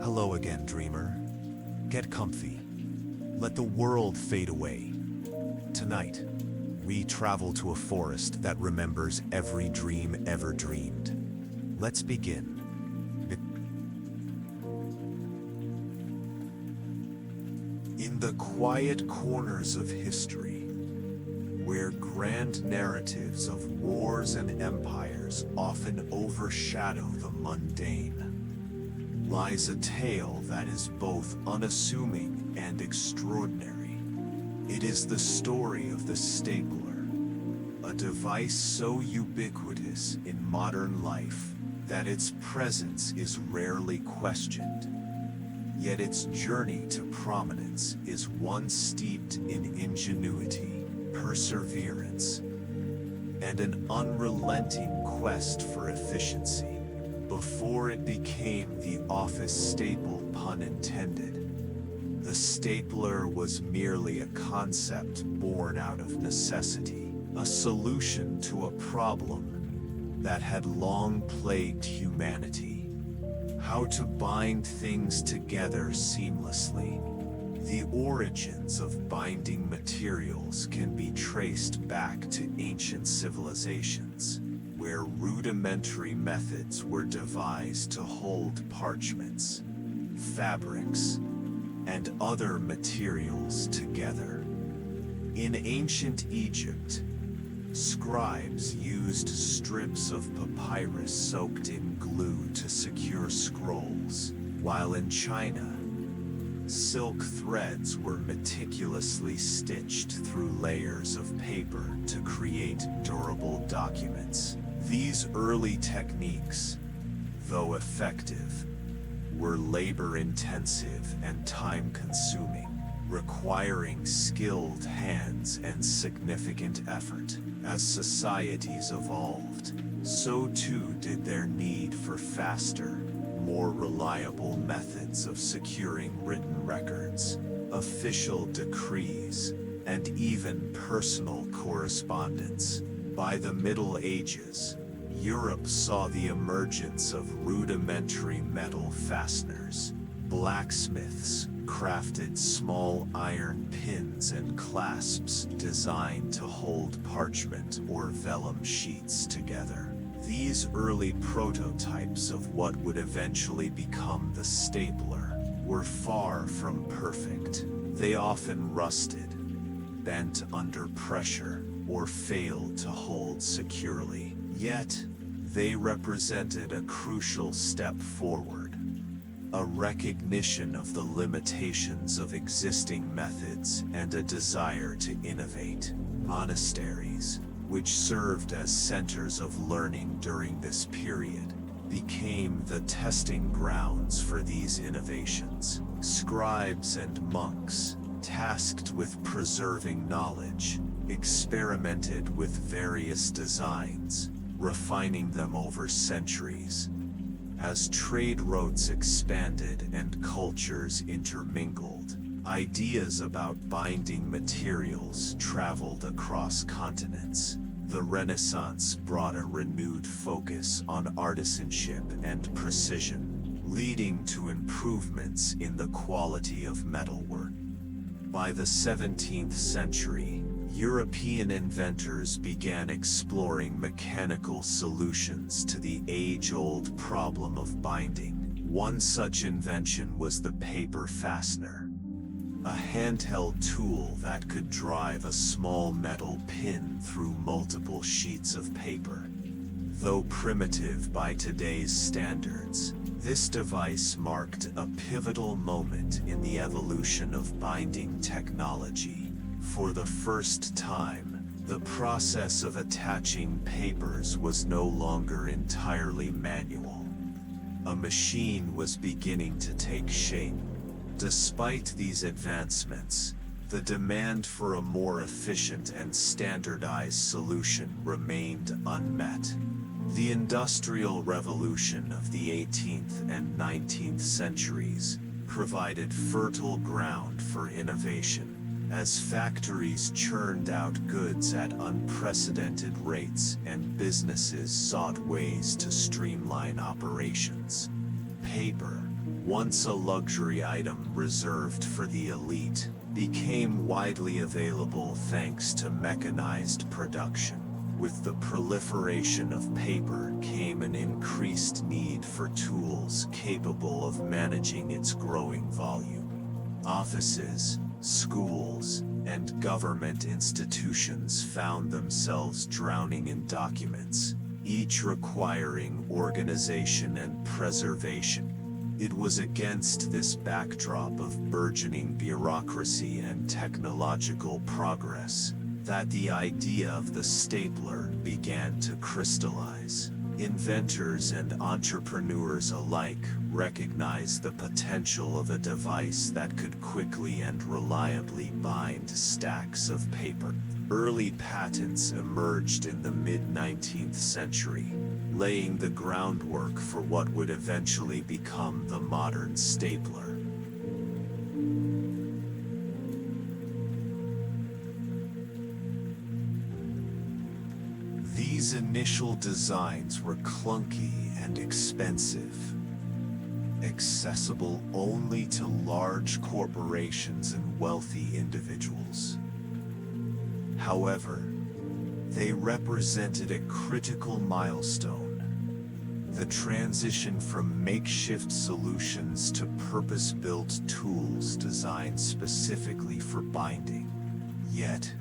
Hello again, dreamer. Get comfy. Let the world fade away. Tonight, we travel to a forest that remembers every dream ever dreamed. Let's begin. In the quiet corners of history, where grand narratives of wars and empires often overshadow the mundane, lies a tale that is both unassuming and extraordinary. It is the story of the stapler, a device so ubiquitous in modern life that its presence is rarely questioned. Yet its journey to prominence is one steeped in ingenuity, perseverance, and an unrelenting quest for efficiency. Before it became the office staple, pun intended, the stapler was merely a concept born out of necessity, a solution to a problem that had long plagued humanity. How to bind things together seamlessly. The origins of binding materials can be traced back to ancient civilizations, where rudimentary methods were devised to hold parchments, fabrics, and other materials together. In ancient Egypt, scribes used strips of papyrus soaked in glue to secure scrolls, while in China, silk threads were meticulously stitched through layers of paper to create durable documents. These early techniques, though effective, were labor-intensive and time-consuming, requiring skilled hands and significant effort. As societies evolved, so too did their need for faster, more reliable methods of securing written records, official decrees, and even personal correspondence. By the Middle Ages, Europe saw the emergence of rudimentary metal fasteners. Blacksmiths crafted small iron pins and clasps designed to hold parchment or vellum sheets together. These early prototypes of what would eventually become the stapler were far from perfect. They often rusted, bent under pressure, or failed to hold securely. Yet, they represented a crucial step forward, a recognition of the limitations of existing methods and a desire to innovate. Monasteries, which served as centers of learning during this period, became the testing grounds for these innovations. Scribes and monks, tasked with preserving knowledge, experimented with various designs, refining them over centuries. As trade routes expanded and cultures intermingled, ideas about binding materials traveled across continents. The Renaissance brought a renewed focus on artisanship and precision, leading to improvements in the quality of metalwork. By the 17th century, European inventors began exploring mechanical solutions to the age-old problem of binding. One such invention was the paper fastener, a handheld tool that could drive a small metal pin through multiple sheets of paper. Though primitive by today's standards, this device marked a pivotal moment in the evolution of binding technology. For the first time, the process of attaching papers was no longer entirely manual. A machine was beginning to take shape. Despite these advancements, the demand for a more efficient and standardized solution remained unmet. The Industrial Revolution of the 18th and 19th centuries provided fertile ground for innovation, as factories churned out goods at unprecedented rates and businesses sought ways to streamline operations. Paper, once a luxury item reserved for the elite, became widely available thanks to mechanized production. With the proliferation of paper came an increased need for tools capable of managing its growing volume. Offices, schools, and government institutions found themselves drowning in documents, each requiring organization and preservation. It was against this backdrop of burgeoning bureaucracy and technological progress that the idea of the stapler began to crystallize. Inventors and entrepreneurs alike recognized the potential of a device that could quickly and reliably bind stacks of paper. Early patents emerged in the mid-19th century, laying the groundwork for what would eventually become the modern stapler. These initial designs were clunky and expensive, accessible only to large corporations and wealthy individuals. However, they represented a critical milestone: the transition from makeshift solutions to purpose-built tools designed specifically for binding. Yet,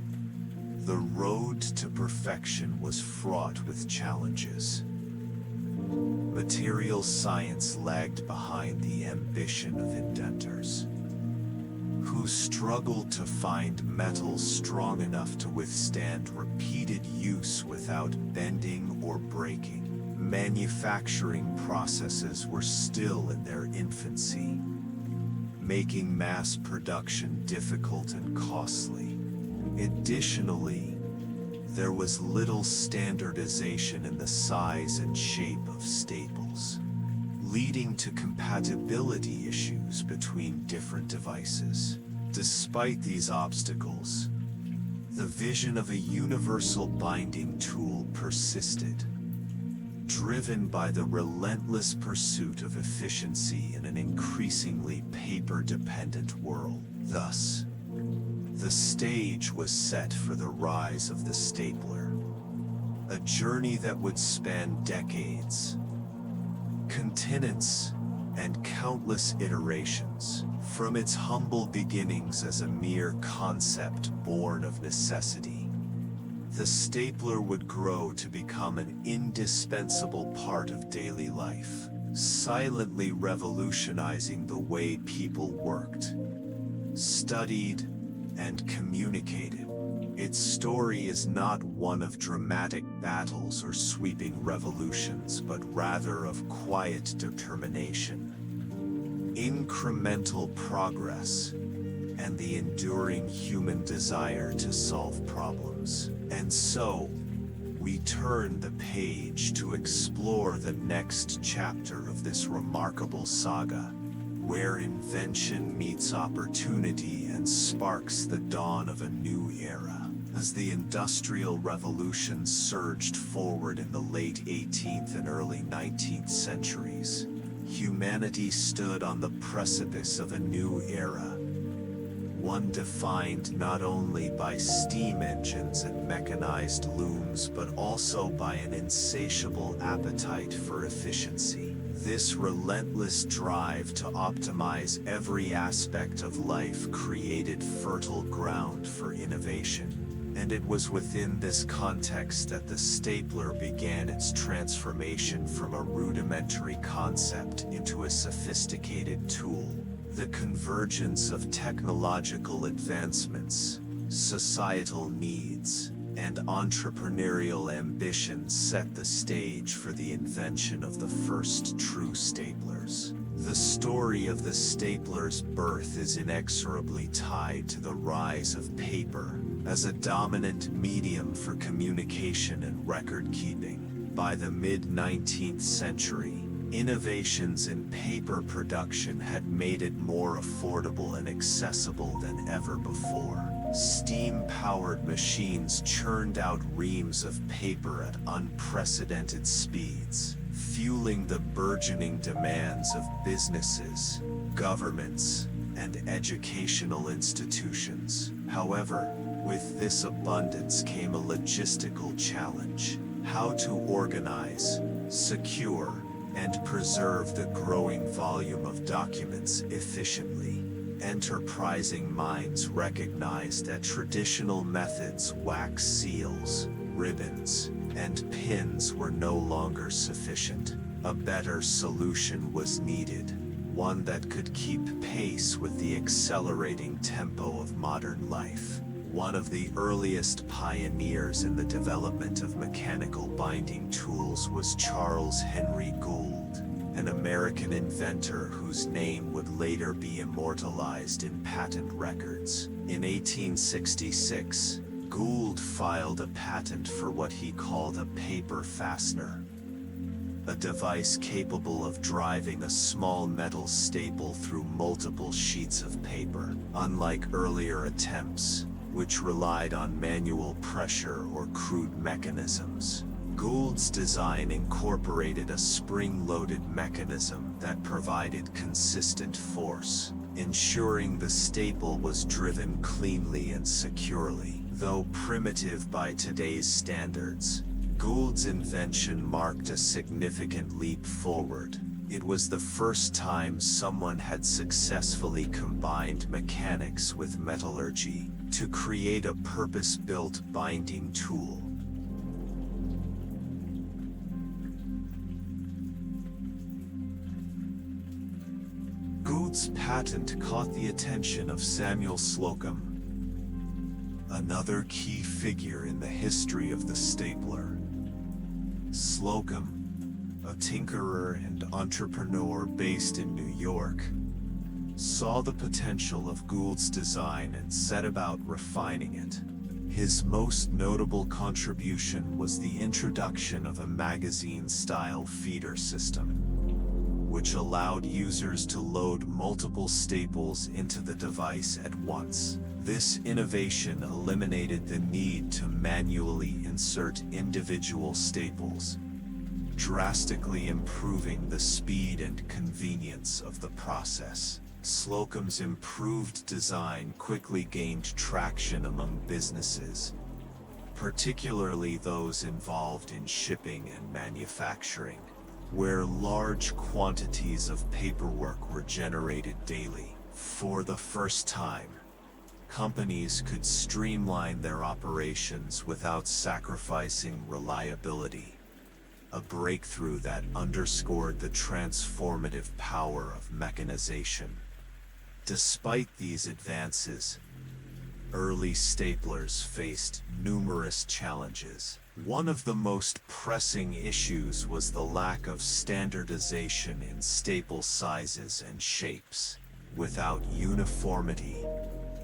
the road to perfection was fraught with challenges. Material science lagged behind the ambition of inventors, who struggled to find metals strong enough to withstand repeated use without bending or breaking. Manufacturing processes were still in their infancy, making mass production difficult and costly. Additionally, there was little standardization in the size and shape of staples, leading to compatibility issues between different devices. Despite these obstacles, the vision of a universal binding tool persisted, driven by the relentless pursuit of efficiency in an increasingly paper-dependent world. Thus, the stage was set for the rise of the stapler, a journey that would span decades, continents, and countless iterations. From its humble beginnings as a mere concept born of necessity, the stapler would grow to become an indispensable part of daily life, silently revolutionizing the way people worked, studied, and communicated. Its story is not one of dramatic battles or sweeping revolutions, but rather of quiet determination, incremental progress, and the enduring human desire to solve problems. And so, we turn the page to explore the next chapter of this remarkable saga, where invention meets opportunity and sparks the dawn of a new era. As the Industrial Revolution surged forward in the late 18th and early 19th centuries, humanity stood on the precipice of a new era, one defined not only by steam engines and mechanized looms, but also by an insatiable appetite for efficiency. This relentless drive to optimize every aspect of life created fertile ground for innovation. And it was within this context that the stapler began its transformation from a rudimentary concept into a sophisticated tool. The convergence of technological advancements, societal needs, and entrepreneurial ambition set the stage for the invention of the first true staplers. The story of the stapler's birth is inexorably tied to the rise of paper as a dominant medium for communication and record-keeping. By the mid-19th century, innovations in paper production had made it more affordable and accessible than ever before. Steam-powered machines churned out reams of paper at unprecedented speeds, fueling the burgeoning demands of businesses, governments, and educational institutions. However, with this abundance came a logistical challenge: how to organize, secure, and preserve the growing volume of documents efficiently. Enterprising minds recognized that traditional methods, wax seals, ribbons, and pins, were no longer sufficient. A better solution was needed, one that could keep pace with the accelerating tempo of modern life. One of the earliest pioneers in the development of mechanical binding tools was Charles Henry Gould, an American inventor whose name would later be immortalized in patent records. In 1866, Gould filed a patent for what he called a paper fastener, a device capable of driving a small metal staple through multiple sheets of paper. Unlike earlier attempts, which relied on manual pressure or crude mechanisms, Gould's design incorporated a spring-loaded mechanism that provided consistent force, ensuring the staple was driven cleanly and securely. Though primitive by today's standards, Gould's invention marked a significant leap forward. It was the first time someone had successfully combined mechanics with metallurgy to create a purpose-built binding tool. Gould's patent caught the attention of Samuel Slocum, another key figure in the history of the stapler. Slocum, a tinkerer and entrepreneur based in New York, saw the potential of Gould's design and set about refining it. His most notable contribution was the introduction of a magazine-style feeder system, which allowed users to load multiple staples into the device at once. This innovation eliminated the need to manually insert individual staples, drastically improving the speed and convenience of the process. Slocum's improved design quickly gained traction among businesses, particularly those involved in shipping and manufacturing, where large quantities of paperwork were generated daily. For the first time, companies could streamline their operations without sacrificing reliability, a breakthrough that underscored the transformative power of mechanization. Despite these advances, early staplers faced numerous challenges. One of the most pressing issues was the lack of standardization in staple sizes and shapes. Without uniformity,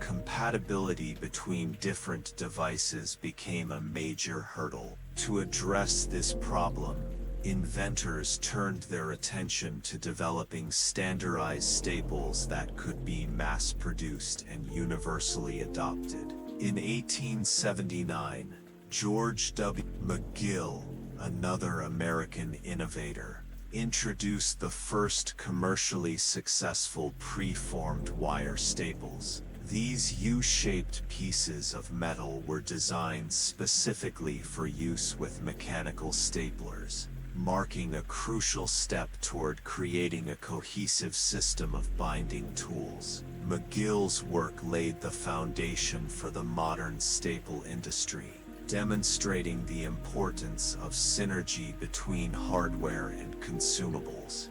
compatibility between different devices became a major hurdle. To address this problem, inventors turned their attention to developing standardized staples that could be mass-produced and universally adopted. In 1879, George W. McGill, another American innovator, introduced the first commercially successful preformed wire staples. These U-shaped pieces of metal were designed specifically for use with mechanical staplers, marking a crucial step toward creating a cohesive system of binding tools. McGill's work laid the foundation for the modern staple industry, demonstrating the importance of synergy between hardware and consumables.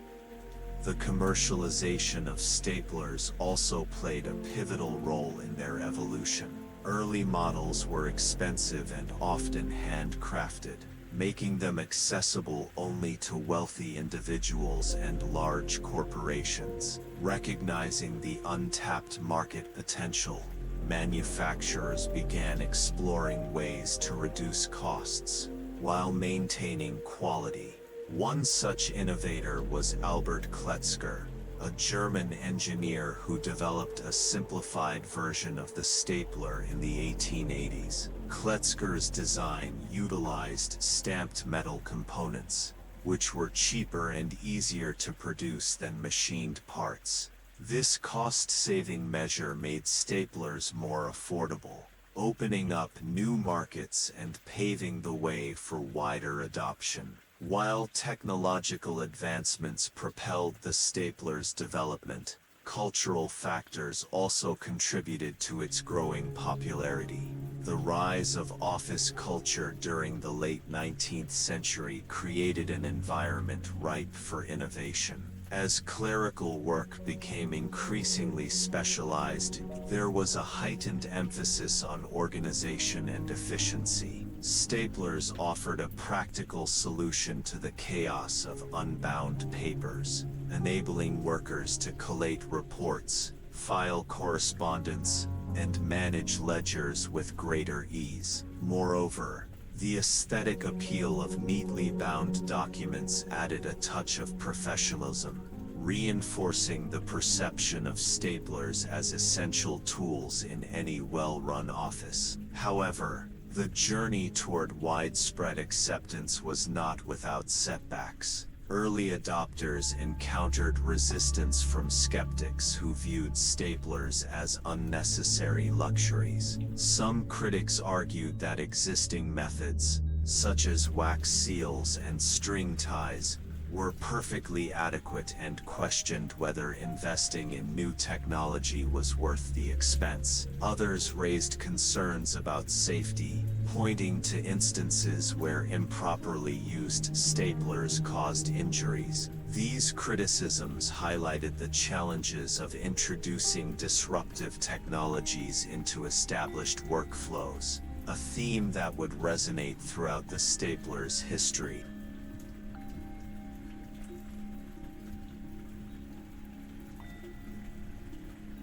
The commercialization of staplers also played a pivotal role in their evolution. Early models were expensive and often handcrafted, making them accessible only to wealthy individuals and large corporations. Recognizing the untapped market potential, manufacturers began exploring ways to reduce costs while maintaining quality. One such innovator was Albert Kletzger, a German engineer who developed a simplified version of the stapler in the 1880s. Kletzger's design utilized stamped metal components, which were cheaper and easier to produce than machined parts. This cost-saving measure made staplers more affordable, opening up new markets and paving the way for wider adoption. While technological advancements propelled the stapler's development, cultural factors also contributed to its growing popularity. The rise of office culture during the late 19th century created an environment ripe for innovation. As clerical work became increasingly specialized, there was a heightened emphasis on organization and efficiency. Staplers offered a practical solution to the chaos of unbound papers, enabling workers to collate reports, file correspondence, and manage ledgers with greater ease. Moreover, the aesthetic appeal of neatly bound documents added a touch of professionalism, reinforcing the perception of staplers as essential tools in any well-run office. However, the journey toward widespread acceptance was not without setbacks. Early adopters encountered resistance from skeptics who viewed staplers as unnecessary luxuries. Some critics argued that existing methods, such as wax seals and string ties, were perfectly adequate and questioned whether investing in new technology was worth the expense. Others raised concerns about safety, pointing to instances where improperly used staplers caused injuries. These criticisms highlighted the challenges of introducing disruptive technologies into established workflows, a theme that would resonate throughout the stapler's history.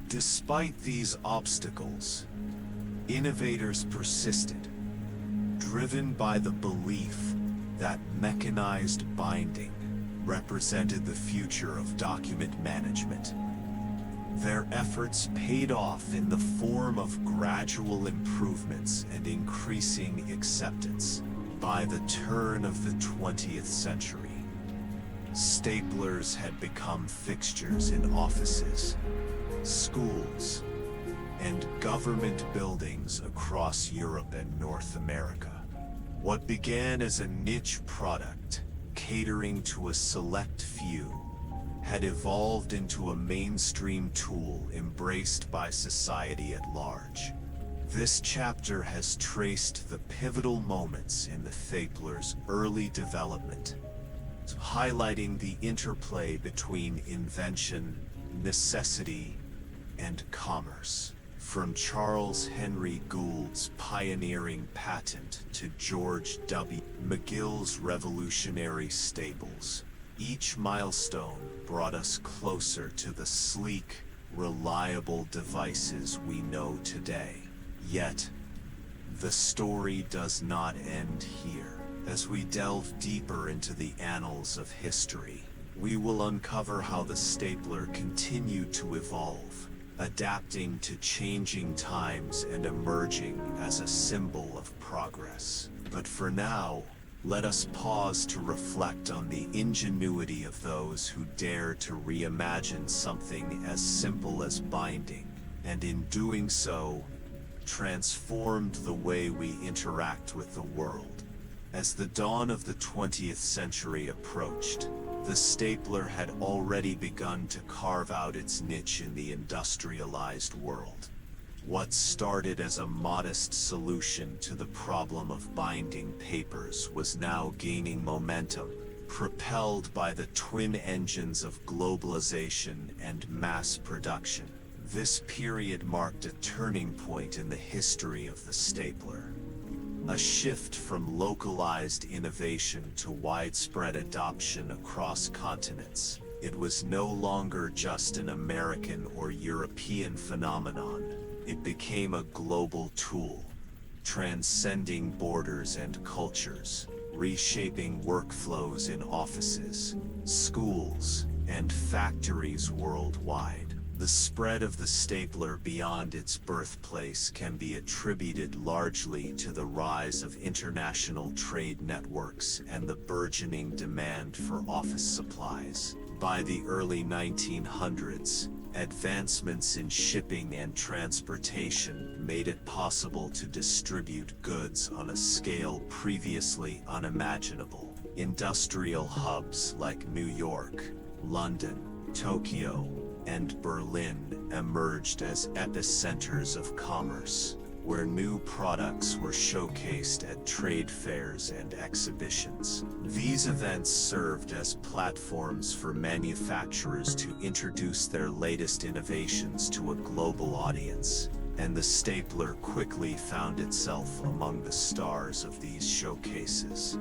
Despite these obstacles, innovators persisted, driven by the belief that mechanized binding represented the future of document management. Their efforts paid off in the form of gradual improvements and increasing acceptance. By the turn of the 20th century, staplers had become fixtures in offices, schools, and government buildings across Europe and North America. What began as a niche product, catering to a select few, had evolved into a mainstream tool embraced by society at large. This chapter has traced the pivotal moments in the stapler's early development, highlighting the interplay between invention, necessity, and commerce. From Charles Henry Gould's pioneering patent to George W. McGill's revolutionary staples, each milestone brought us closer to the sleek, reliable devices we know today. Yet, the story does not end here. As we delve deeper into the annals of history, we will uncover how the stapler continued to evolve, adapting to changing times and emerging as a symbol of progress. But for now, let us pause to reflect on the ingenuity of those who dare to reimagine something as simple as binding, and in doing so, transformed the way we interact with the world. As the dawn of the 20th century approached, the stapler had already begun to carve out its niche in the industrialized world. What started as a modest solution to the problem of binding papers was now gaining momentum, propelled by the twin engines of globalization and mass production. This period marked a turning point in the history of the stapler. A shift from localized innovation to widespread adoption across continents. It was no longer just an American or European phenomenon. It became a global tool, transcending borders and cultures, reshaping workflows in offices, schools, and factories worldwide. The spread of the stapler beyond its birthplace can be attributed largely to the rise of international trade networks and the burgeoning demand for office supplies. By the early 1900s, advancements in shipping and transportation made it possible to distribute goods on a scale previously unimaginable. Industrial hubs like New York, London, Tokyo, and Berlin emerged as epicenters of commerce, where new products were showcased at trade fairs and exhibitions. These events served as platforms for manufacturers to introduce their latest innovations to a global audience, and the stapler quickly found itself among the stars of these showcases.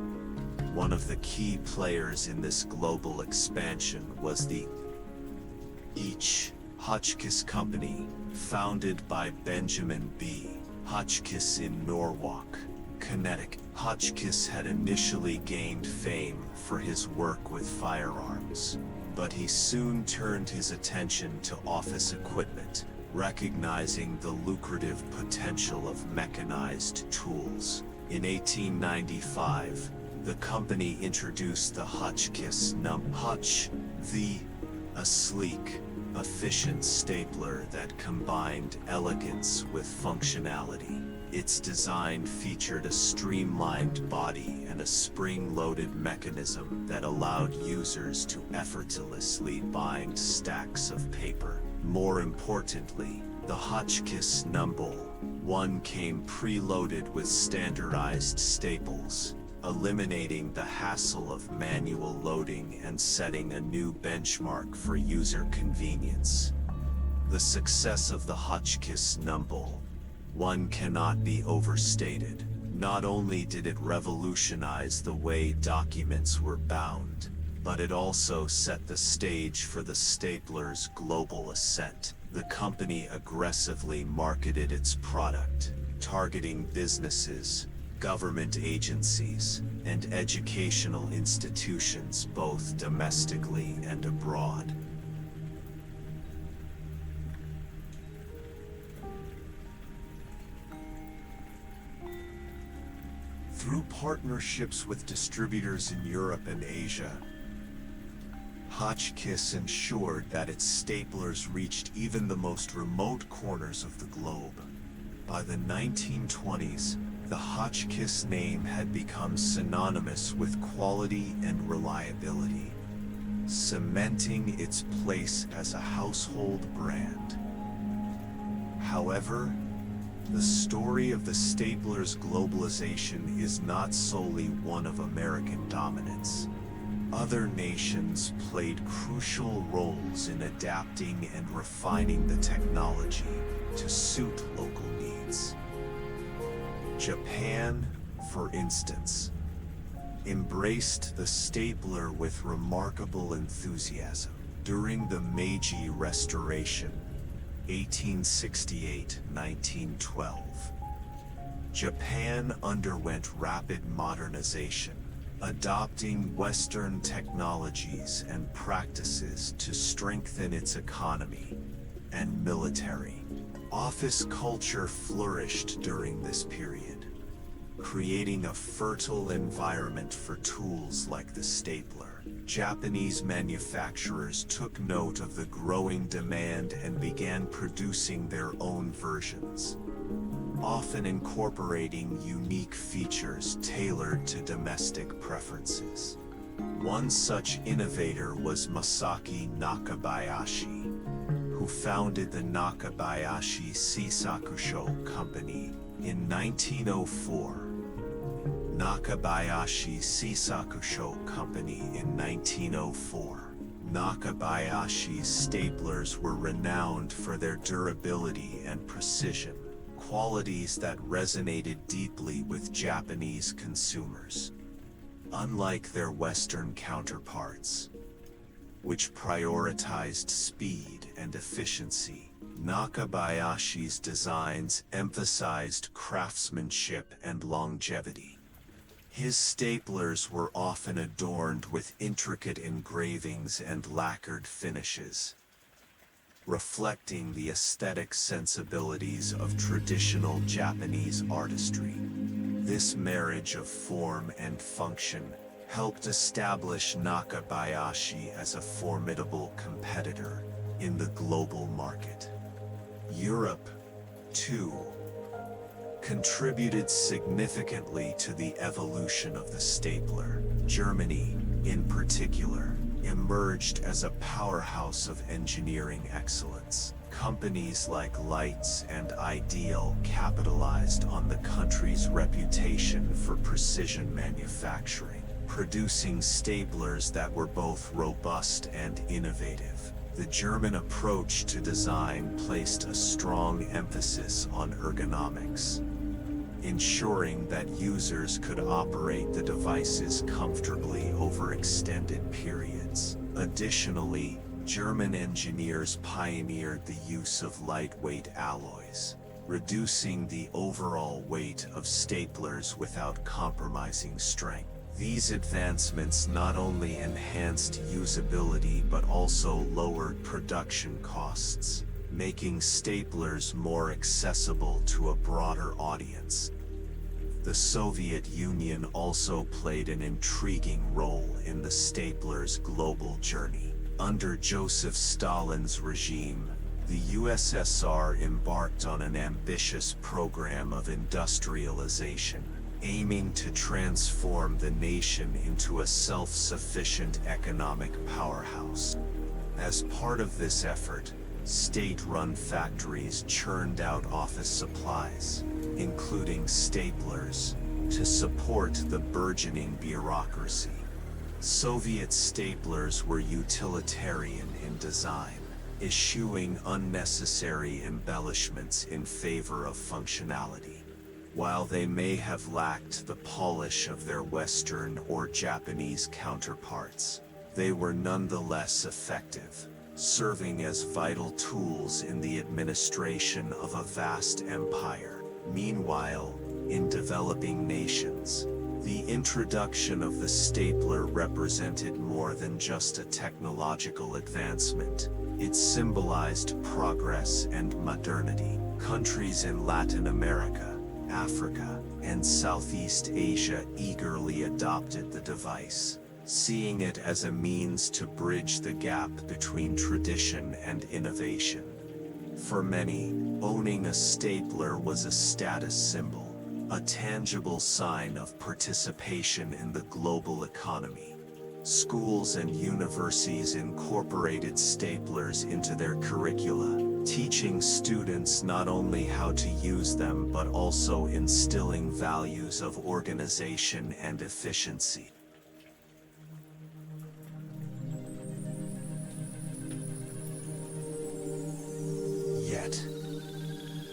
One of the key players in this global expansion was the Hotchkiss Company, founded by Benjamin B. Hotchkiss in Norwalk, Connecticut. Hotchkiss had initially gained fame for his work with firearms, but he soon turned his attention to office equipment, recognizing the lucrative potential of mechanized tools. In 1895, the company introduced the Hotchkiss a sleek, efficient stapler that combined elegance with functionality. Its design featured a streamlined body and a spring-loaded mechanism that allowed users to effortlessly bind stacks of paper. More importantly, the Hotchkiss No. 1 came preloaded with standardized staples, eliminating the hassle of manual loading and setting a new benchmark for user convenience. The success of the Hotchkiss No. 1 cannot be overstated. Not only did it revolutionize the way documents were bound, but it also set the stage for the stapler's global ascent. The company aggressively marketed its product, targeting businesses, government agencies, and educational institutions both domestically and abroad. Through partnerships with distributors in Europe and Asia, Hotchkiss ensured that its staplers reached even the most remote corners of the globe. By the 1920s, the Hotchkiss name had become synonymous with quality and reliability, cementing its place as a household brand. However, the story of the stapler's globalization is not solely one of American dominance. Other nations played crucial roles in adapting and refining the technology to suit local needs. Japan, for instance, embraced the stapler with remarkable enthusiasm. During the Meiji Restoration, 1868-1912, Japan underwent rapid modernization, adopting Western technologies and practices to strengthen its economy and military. Office culture flourished during this period, creating a fertile environment for tools like the stapler. Japanese manufacturers took note of the growing demand and began producing their own versions, often incorporating unique features tailored to domestic preferences. One such innovator was Masaki Nakabayashi, who founded the Nakabayashi Seisakusho Company in 1904. Nakabayashi Seisakusho Company in 1904. Nakabayashi's staplers were renowned for their durability and precision, qualities that resonated deeply with Japanese consumers. Unlike their Western counterparts, which prioritized speed and efficiency, Nakabayashi's designs emphasized craftsmanship and longevity. His staplers were often adorned with intricate engravings and lacquered finishes, reflecting the aesthetic sensibilities of traditional Japanese artistry. This marriage of form and function helped establish Nakabayashi as a formidable competitor in the global market. Europe, too, contributed significantly to the evolution of the stapler. Germany, in particular, emerged as a powerhouse of engineering excellence. Companies like Leitz and Ideal capitalized on the country's reputation for precision manufacturing, producing staplers that were both robust and innovative. The German approach to design placed a strong emphasis on ergonomics, ensuring that users could operate the devices comfortably over extended periods. Additionally, German engineers pioneered the use of lightweight alloys, reducing the overall weight of staplers without compromising strength. These advancements not only enhanced usability but also lowered production costs, making staplers more accessible to a broader audience. The Soviet Union also played an intriguing role in the stapler's global journey. Under Joseph Stalin's regime, the USSR embarked on an ambitious program of industrialization, aiming to transform the nation into a self-sufficient economic powerhouse. As part of this effort, state-run factories churned out office supplies, including staplers, to support the burgeoning bureaucracy. Soviet staplers were utilitarian in design, eschewing unnecessary embellishments in favor of functionality. While they may have lacked the polish of their Western or Japanese counterparts, they were nonetheless effective, serving as vital tools in the administration of a vast empire. Meanwhile, in developing nations, the introduction of the stapler represented more than just a technological advancement. It symbolized progress and modernity. Countries in Latin America, Africa, and Southeast Asia eagerly adopted the device, seeing it as a means to bridge the gap between tradition and innovation. For many, owning a stapler was a status symbol, a tangible sign of participation in the global economy. Schools and universities incorporated staplers into their curricula, teaching students not only how to use them but also instilling values of organization and efficiency. Yet,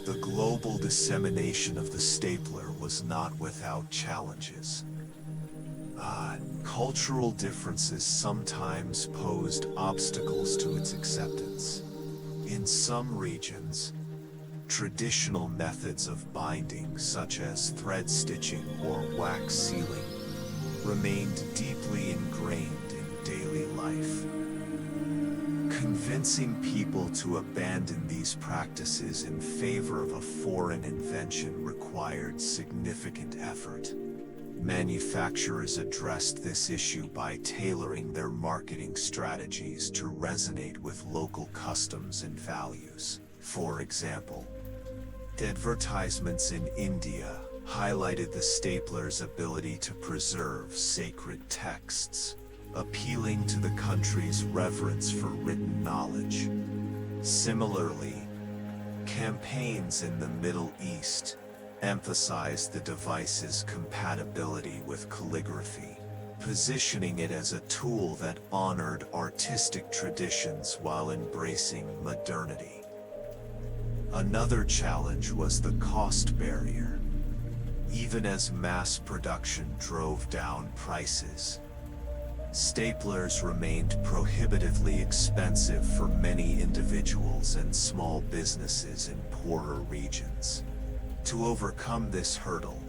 the global dissemination of the stapler was not without challenges. Cultural differences sometimes posed obstacles to its acceptance. In some regions, traditional methods of binding, such as thread stitching or wax sealing, remained deeply ingrained in daily life. Convincing people to abandon these practices in favor of a foreign invention required significant effort. Manufacturers addressed this issue by tailoring their marketing strategies to resonate with local customs and values. For example, advertisements in India highlighted the stapler's ability to preserve sacred texts, appealing to the country's reverence for written knowledge. Similarly, campaigns in the Middle East emphasized the device's compatibility with calligraphy, positioning it as a tool that honored artistic traditions while embracing modernity. Another challenge was the cost barrier. Even as mass production drove down prices, staplers remained prohibitively expensive for many individuals and small businesses in poorer regions. To overcome this hurdle,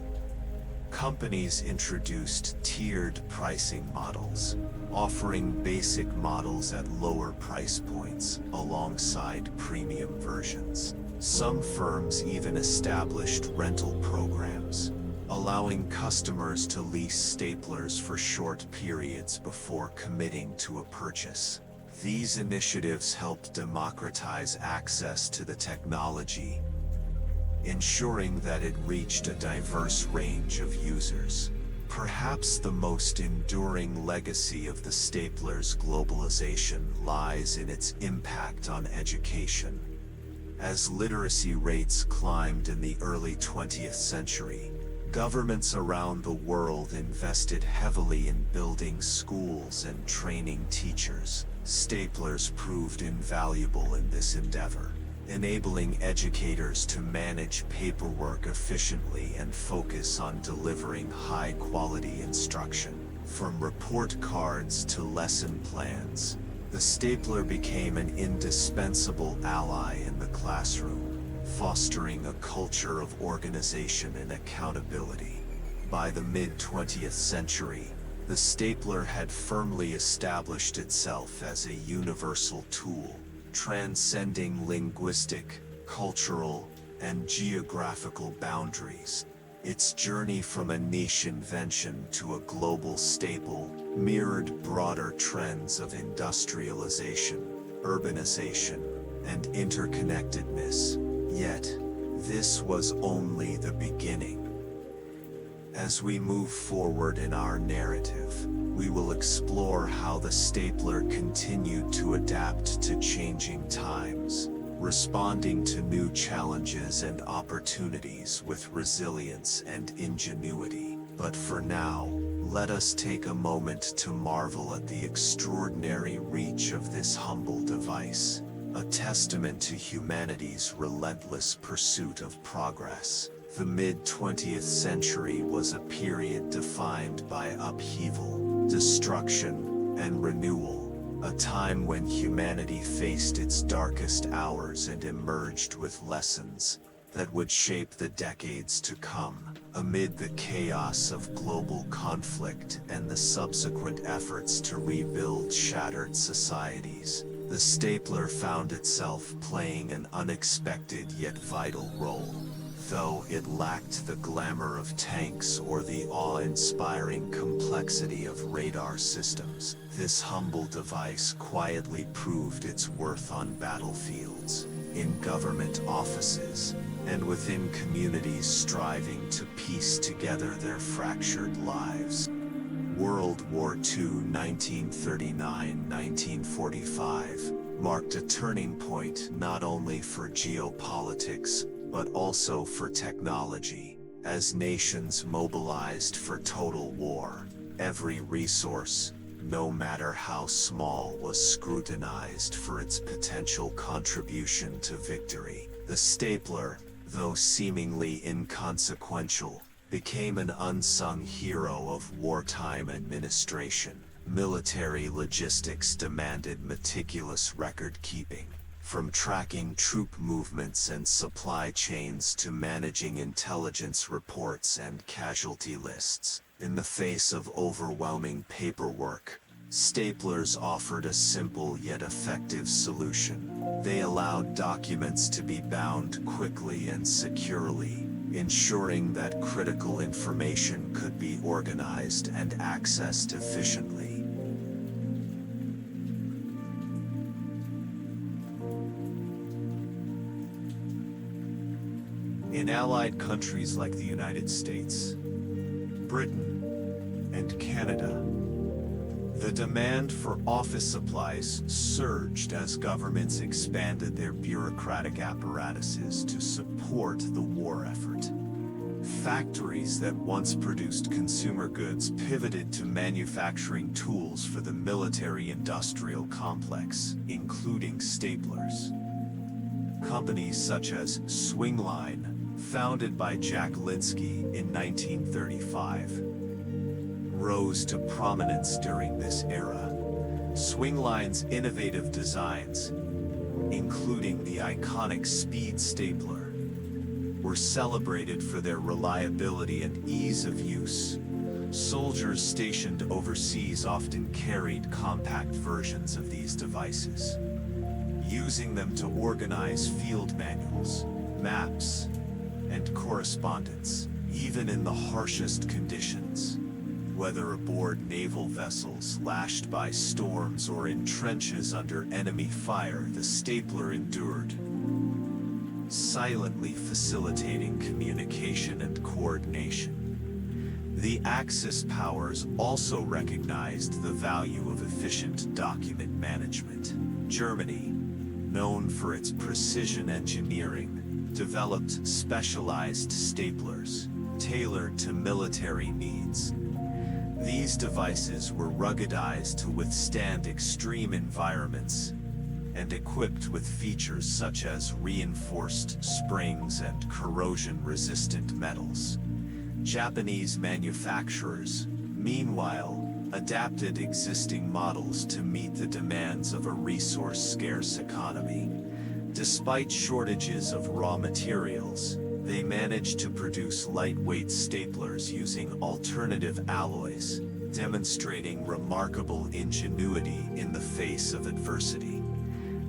Companies introduced tiered pricing models, offering basic models at lower price points alongside premium versions. Some firms even established rental programs, allowing customers to lease staplers for short periods before committing to a purchase. These initiatives helped democratize access to the technology, ensuring that it reached a diverse range of users. Perhaps the most enduring legacy of the stapler's globalization lies in its impact on education. As literacy rates climbed in the early 20th century, governments around the world invested heavily in building schools and training teachers. Staplers proved invaluable in this endeavor, enabling educators to manage paperwork efficiently and focus on delivering high-quality instruction. From report cards to lesson plans, the stapler became an indispensable ally in the classroom, fostering a culture of organization and accountability. By the mid-20th century, the stapler had firmly established itself as a universal tool, transcending linguistic, cultural, and geographical boundaries. Its journey from a niche invention to a global staple mirrored broader trends of industrialization, urbanization, and interconnectedness. Yet, this was only the beginning. As we move forward in our narrative, we will explore how the stapler continued to adapt to changing times, responding to new challenges and opportunities with resilience and ingenuity. But for now, let us take a moment to marvel at the extraordinary reach of this humble device, a testament to humanity's relentless pursuit of progress. The mid-20th century was a period defined by upheaval, destruction, and renewal, a time when humanity faced its darkest hours and emerged with lessons that would shape the decades to come. Amid the chaos of global conflict and the subsequent efforts to rebuild shattered societies, the stapler found itself playing an unexpected yet vital role. Though it lacked the glamour of tanks or the awe-inspiring complexity of radar systems, this humble device quietly proved its worth on battlefields, in government offices, and within communities striving to piece together their fractured lives. World War II 1939-1945 marked a turning point not only for geopolitics, but also for technology. As nations mobilized for total war, every resource, no matter how small, was scrutinized for its potential contribution to victory. The stapler, though seemingly inconsequential, became an unsung hero of wartime administration. Military logistics demanded meticulous record-keeping, from tracking troop movements and supply chains to managing intelligence reports and casualty lists. In the face of overwhelming paperwork, staplers offered a simple yet effective solution. They allowed documents to be bound quickly and securely, ensuring that critical information could be organized and accessed efficiently. In allied countries like the United States, Britain, and Canada, the demand for office supplies surged as governments expanded their bureaucratic apparatuses to support the war effort. Factories that once produced consumer goods pivoted to manufacturing tools for the military-industrial complex, including staplers. Companies such as Swingline, founded by Jack Linsky in 1935, rose to prominence during this era. Swingline's innovative designs, including the iconic speed stapler, were celebrated for their reliability and ease of use. Soldiers stationed overseas often carried compact versions of these devices, using them to organize field manuals, maps, and correspondence, even in the harshest conditions. Whether aboard naval vessels lashed by storms or in trenches under enemy fire, the stapler endured, silently facilitating communication and coordination. The Axis powers also recognized the value of efficient document management. Germany, known for its precision engineering, developed specialized staplers, tailored to military needs. These devices were ruggedized to withstand extreme environments and equipped with features such as reinforced springs and corrosion-resistant metals. Japanese manufacturers, meanwhile, adapted existing models to meet the demands of a resource-scarce economy. Despite shortages of raw materials, they managed to produce lightweight staplers using alternative alloys, demonstrating remarkable ingenuity in the face of adversity.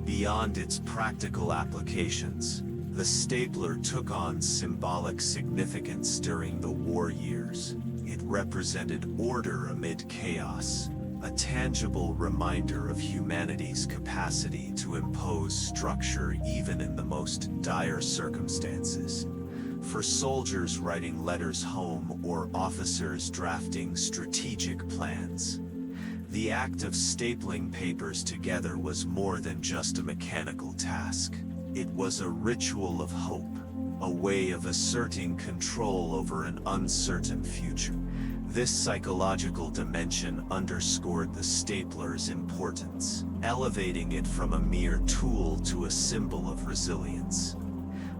Beyond its practical applications, the stapler took on symbolic significance during the war years. It represented order amid chaos, a tangible reminder of humanity's capacity to impose structure even in the most dire circumstances. For soldiers writing letters home or officers drafting strategic plans, the act of stapling papers together was more than just a mechanical task. It was a ritual of hope, a way of asserting control over an uncertain future. This psychological dimension underscored the stapler's importance, elevating it from a mere tool to a symbol of resilience.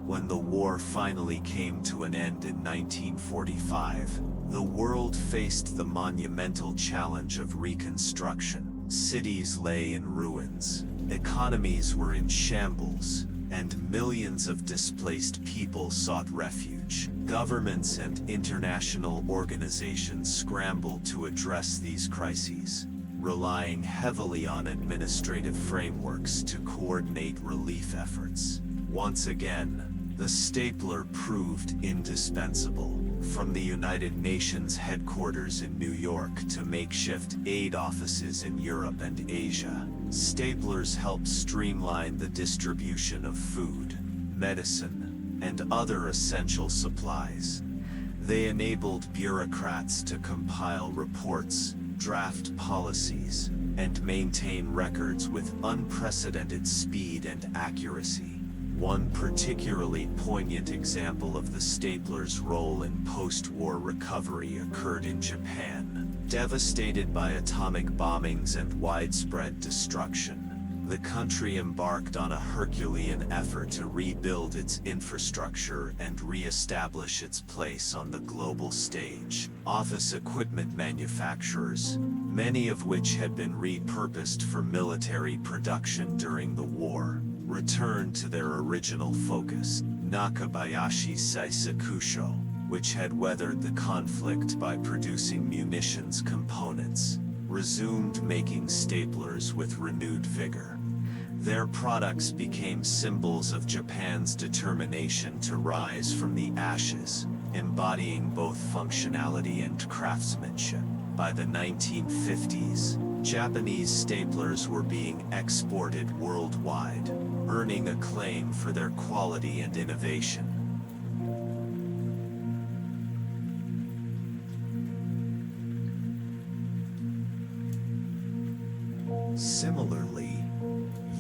When the war finally came to an end in 1945, the world faced the monumental challenge of reconstruction. Cities lay in ruins, economies were in shambles, and millions of displaced people sought refuge. Governments and international organizations scrambled to address these crises, relying heavily on administrative frameworks to coordinate relief efforts. Once again, the stapler proved indispensable. From the United Nations headquarters in New York to makeshift aid offices in Europe and Asia, staplers helped streamline the distribution of food, medicine, and other essential supplies. They enabled bureaucrats to compile reports, draft policies, and maintain records with unprecedented speed and accuracy. One particularly poignant example of the stapler's role in post-war recovery occurred in Japan. Devastated by atomic bombings and widespread destruction, the country embarked on a Herculean effort to rebuild its infrastructure and re-establish its place on the global stage. Office equipment manufacturers, many of which had been repurposed for military production during the war, returned to their original focus. Nakabayashi Seisakusho, which had weathered the conflict by producing munitions components, resumed making staplers with renewed vigor. Their products became symbols of Japan's determination to rise from the ashes, embodying both functionality and craftsmanship. By the 1950s, Japanese staplers were being exported worldwide, earning acclaim for their quality and innovation. Similarly,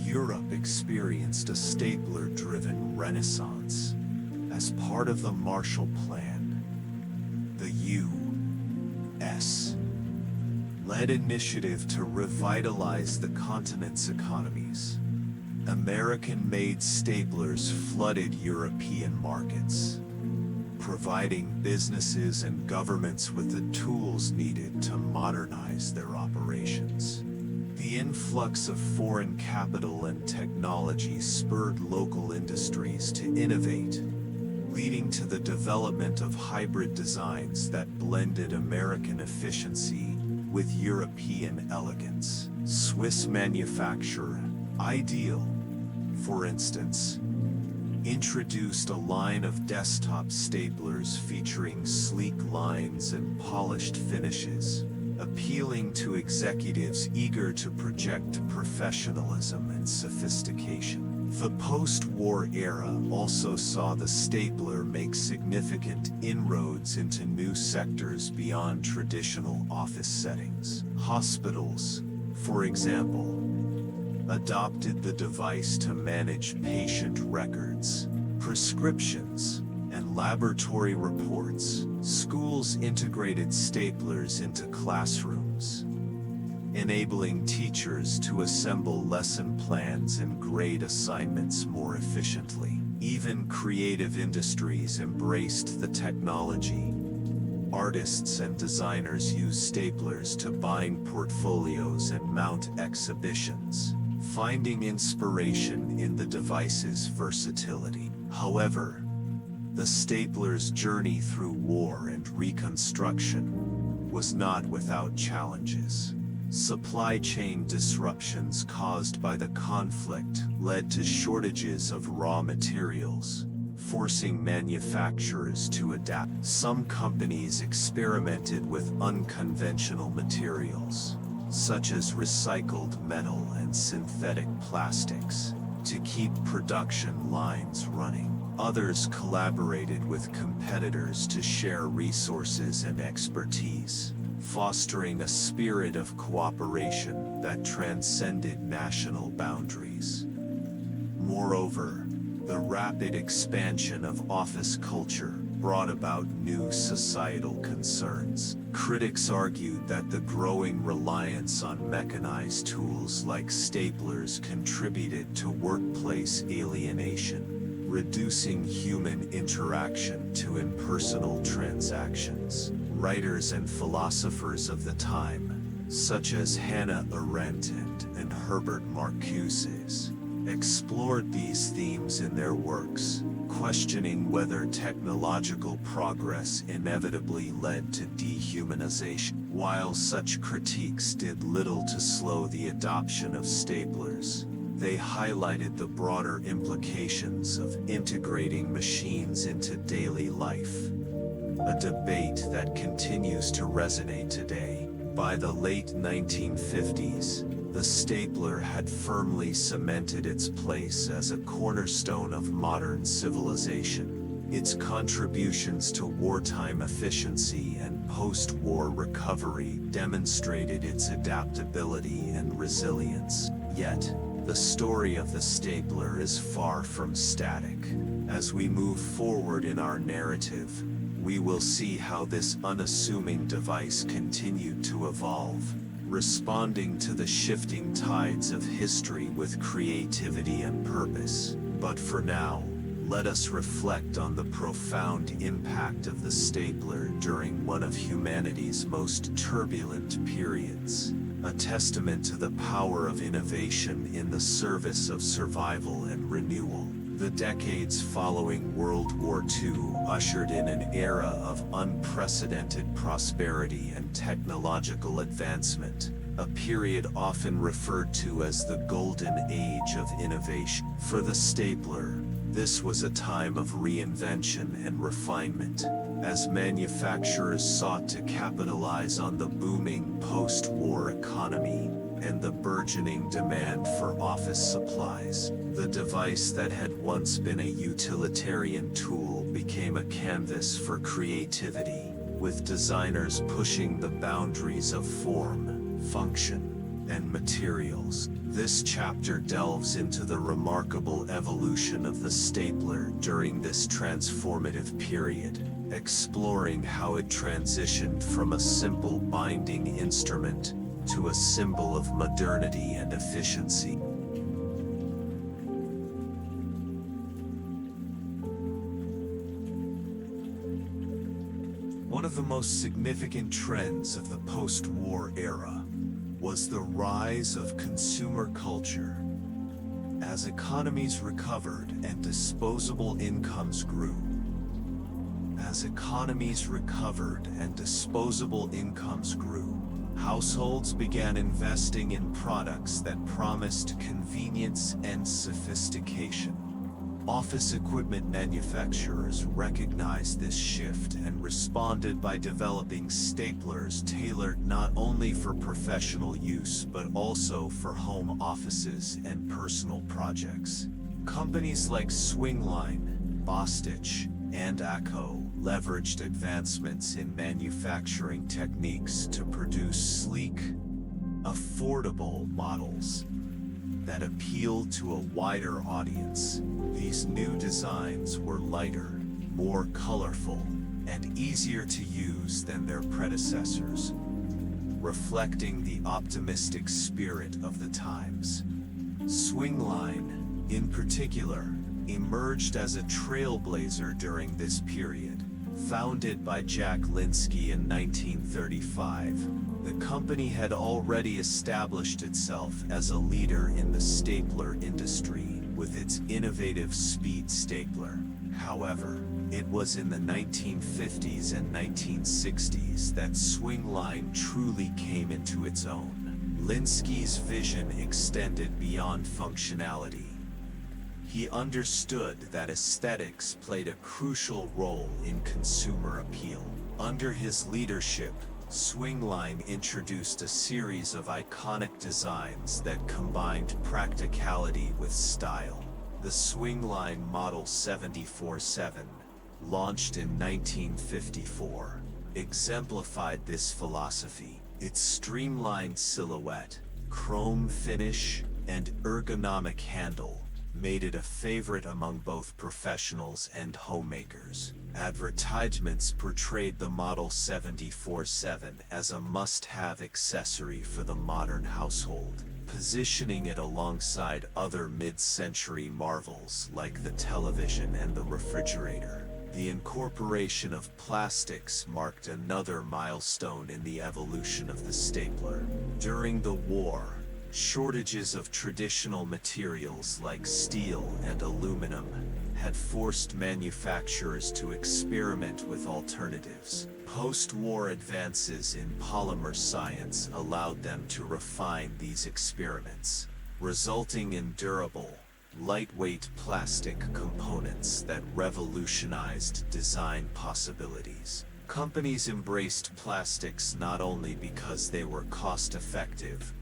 Europe experienced a stapler-driven renaissance. As part of the Marshall Plan, the U.S. led initiative to revitalize the continent's economies. American-made staplers flooded European markets, providing businesses and governments with the tools needed to modernize their operations. The influx of foreign capital and technology spurred local industries to innovate, leading to the development of hybrid designs that blended American efficiency with European elegance. Swiss manufacturer Ideal, for instance, introduced a line of desktop staplers featuring sleek lines and polished finishes, appealing to executives eager to project professionalism and sophistication. The post-war era also saw the stapler make significant inroads into new sectors beyond traditional office settings. Hospitals, for example, adopted the device to manage patient records, prescriptions, and laboratory reports. Schools integrated staplers into classrooms, enabling teachers to assemble lesson plans and grade assignments more efficiently. Even creative industries embraced the technology. Artists and designers used staplers to bind portfolios and mount exhibitions, finding inspiration in the device's versatility. However, the stapler's journey through war and reconstruction was not without challenges. Supply chain disruptions caused by the conflict led to shortages of raw materials, forcing manufacturers to adapt. Some companies experimented with unconventional materials, such as recycled metal and synthetic plastics, to keep production lines running. Others collaborated with competitors to share resources and expertise, fostering a spirit of cooperation that transcended national boundaries. Moreover, the rapid expansion of office culture brought about new societal concerns. Critics argued that the growing reliance on mechanized tools like staplers contributed to workplace alienation, reducing human interaction to impersonal transactions. Writers and philosophers of the time, such as Hannah Arendt and Herbert Marcuse, explored these themes in their works, questioning whether technological progress inevitably led to dehumanization. While such critiques did little to slow the adoption of staplers, they highlighted the broader implications of integrating machines into daily life, a debate that continues to resonate today. By the late 1950s, the stapler had firmly cemented its place as a cornerstone of modern civilization. Its contributions to wartime efficiency and post-war recovery demonstrated its adaptability and resilience. Yet, the story of the stapler is far from static. As we move forward in our narrative, we will see how this unassuming device continued to evolve, responding to the shifting tides of history with creativity and purpose. But for now, let us reflect on the profound impact of the stapler during one of humanity's most turbulent periods, a testament to the power of innovation in the service of survival and renewal. The decades following World War II ushered in an era of unprecedented prosperity and technological advancement, a period often referred to as the Golden Age of innovation. For the stapler, this was a time of reinvention and refinement, as manufacturers sought to capitalize on the booming post-war economy and the burgeoning demand for office supplies. The device that had once been a utilitarian tool became a canvas for creativity, with designers pushing the boundaries of form, function, and materials. This chapter delves into the remarkable evolution of the stapler during this transformative period, exploring how it transitioned from a simple binding instrument to a symbol of modernity and efficiency. One of the most significant trends of the post-war era was the rise of consumer culture. As economies recovered and disposable incomes grew, As economies recovered and disposable incomes grew, households began investing in products that promised convenience and sophistication. Office equipment manufacturers recognized this shift and responded by developing staplers tailored not only for professional use but also for home offices and personal projects. Companies like Swingline, Bostitch, and ACO leveraged advancements in manufacturing techniques to produce sleek, affordable models that appealed to a wider audience. These new designs were lighter, more colorful, and easier to use than their predecessors, reflecting the optimistic spirit of the times. Swingline, in particular, emerged as a trailblazer during this period. Founded by Jack Linsky in 1935, the company had already established itself as a leader in the stapler industry with its innovative speed stapler. However, it was in the 1950s and 1960s that Swingline truly came into its own. Linsky's vision extended beyond functionality. He understood that aesthetics played a crucial role in consumer appeal. Under his leadership, Swingline introduced a series of iconic designs that combined practicality with style. The Swingline Model 74-7, launched in 1954, exemplified this philosophy. Its streamlined silhouette, chrome finish, and ergonomic handle made it a favorite among both professionals and homemakers. Advertisements portrayed the Model 74-7 as a must-have accessory for the modern household, positioning it alongside other mid-century marvels like the television and the refrigerator. The incorporation of plastics marked another milestone in the evolution of the stapler. During the war, shortages of traditional materials like steel and aluminum had forced manufacturers to experiment with alternatives. Post-war advances in polymer science allowed them to refine these experiments, resulting in durable, lightweight plastic components that revolutionized design possibilities. Companies embraced plastics not only because they were cost-effective,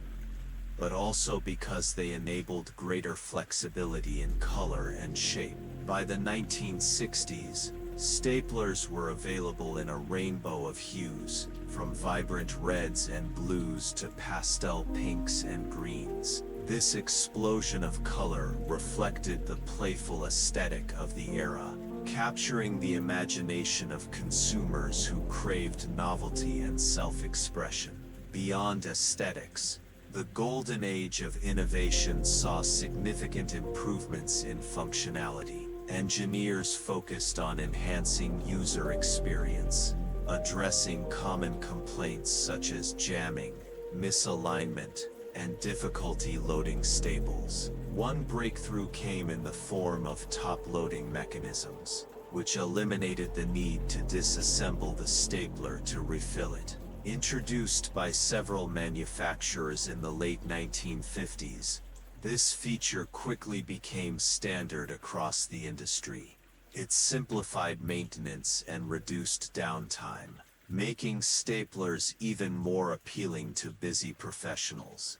but also because they enabled greater flexibility in color and shape. By the 1960s, staplers were available in a rainbow of hues, from vibrant reds and blues to pastel pinks and greens. This explosion of color reflected the playful aesthetic of the era, capturing the imagination of consumers who craved novelty and self-expression. Beyond aesthetics, the golden age of innovation saw significant improvements in functionality. Engineers focused on enhancing user experience, addressing common complaints such as jamming, misalignment, and difficulty loading staples. One breakthrough came in the form of top-loading mechanisms, which eliminated the need to disassemble the stapler to refill it. Introduced by several manufacturers in the late 1950s, this feature quickly became standard across the industry. It simplified maintenance and reduced downtime, making staplers even more appealing to busy professionals.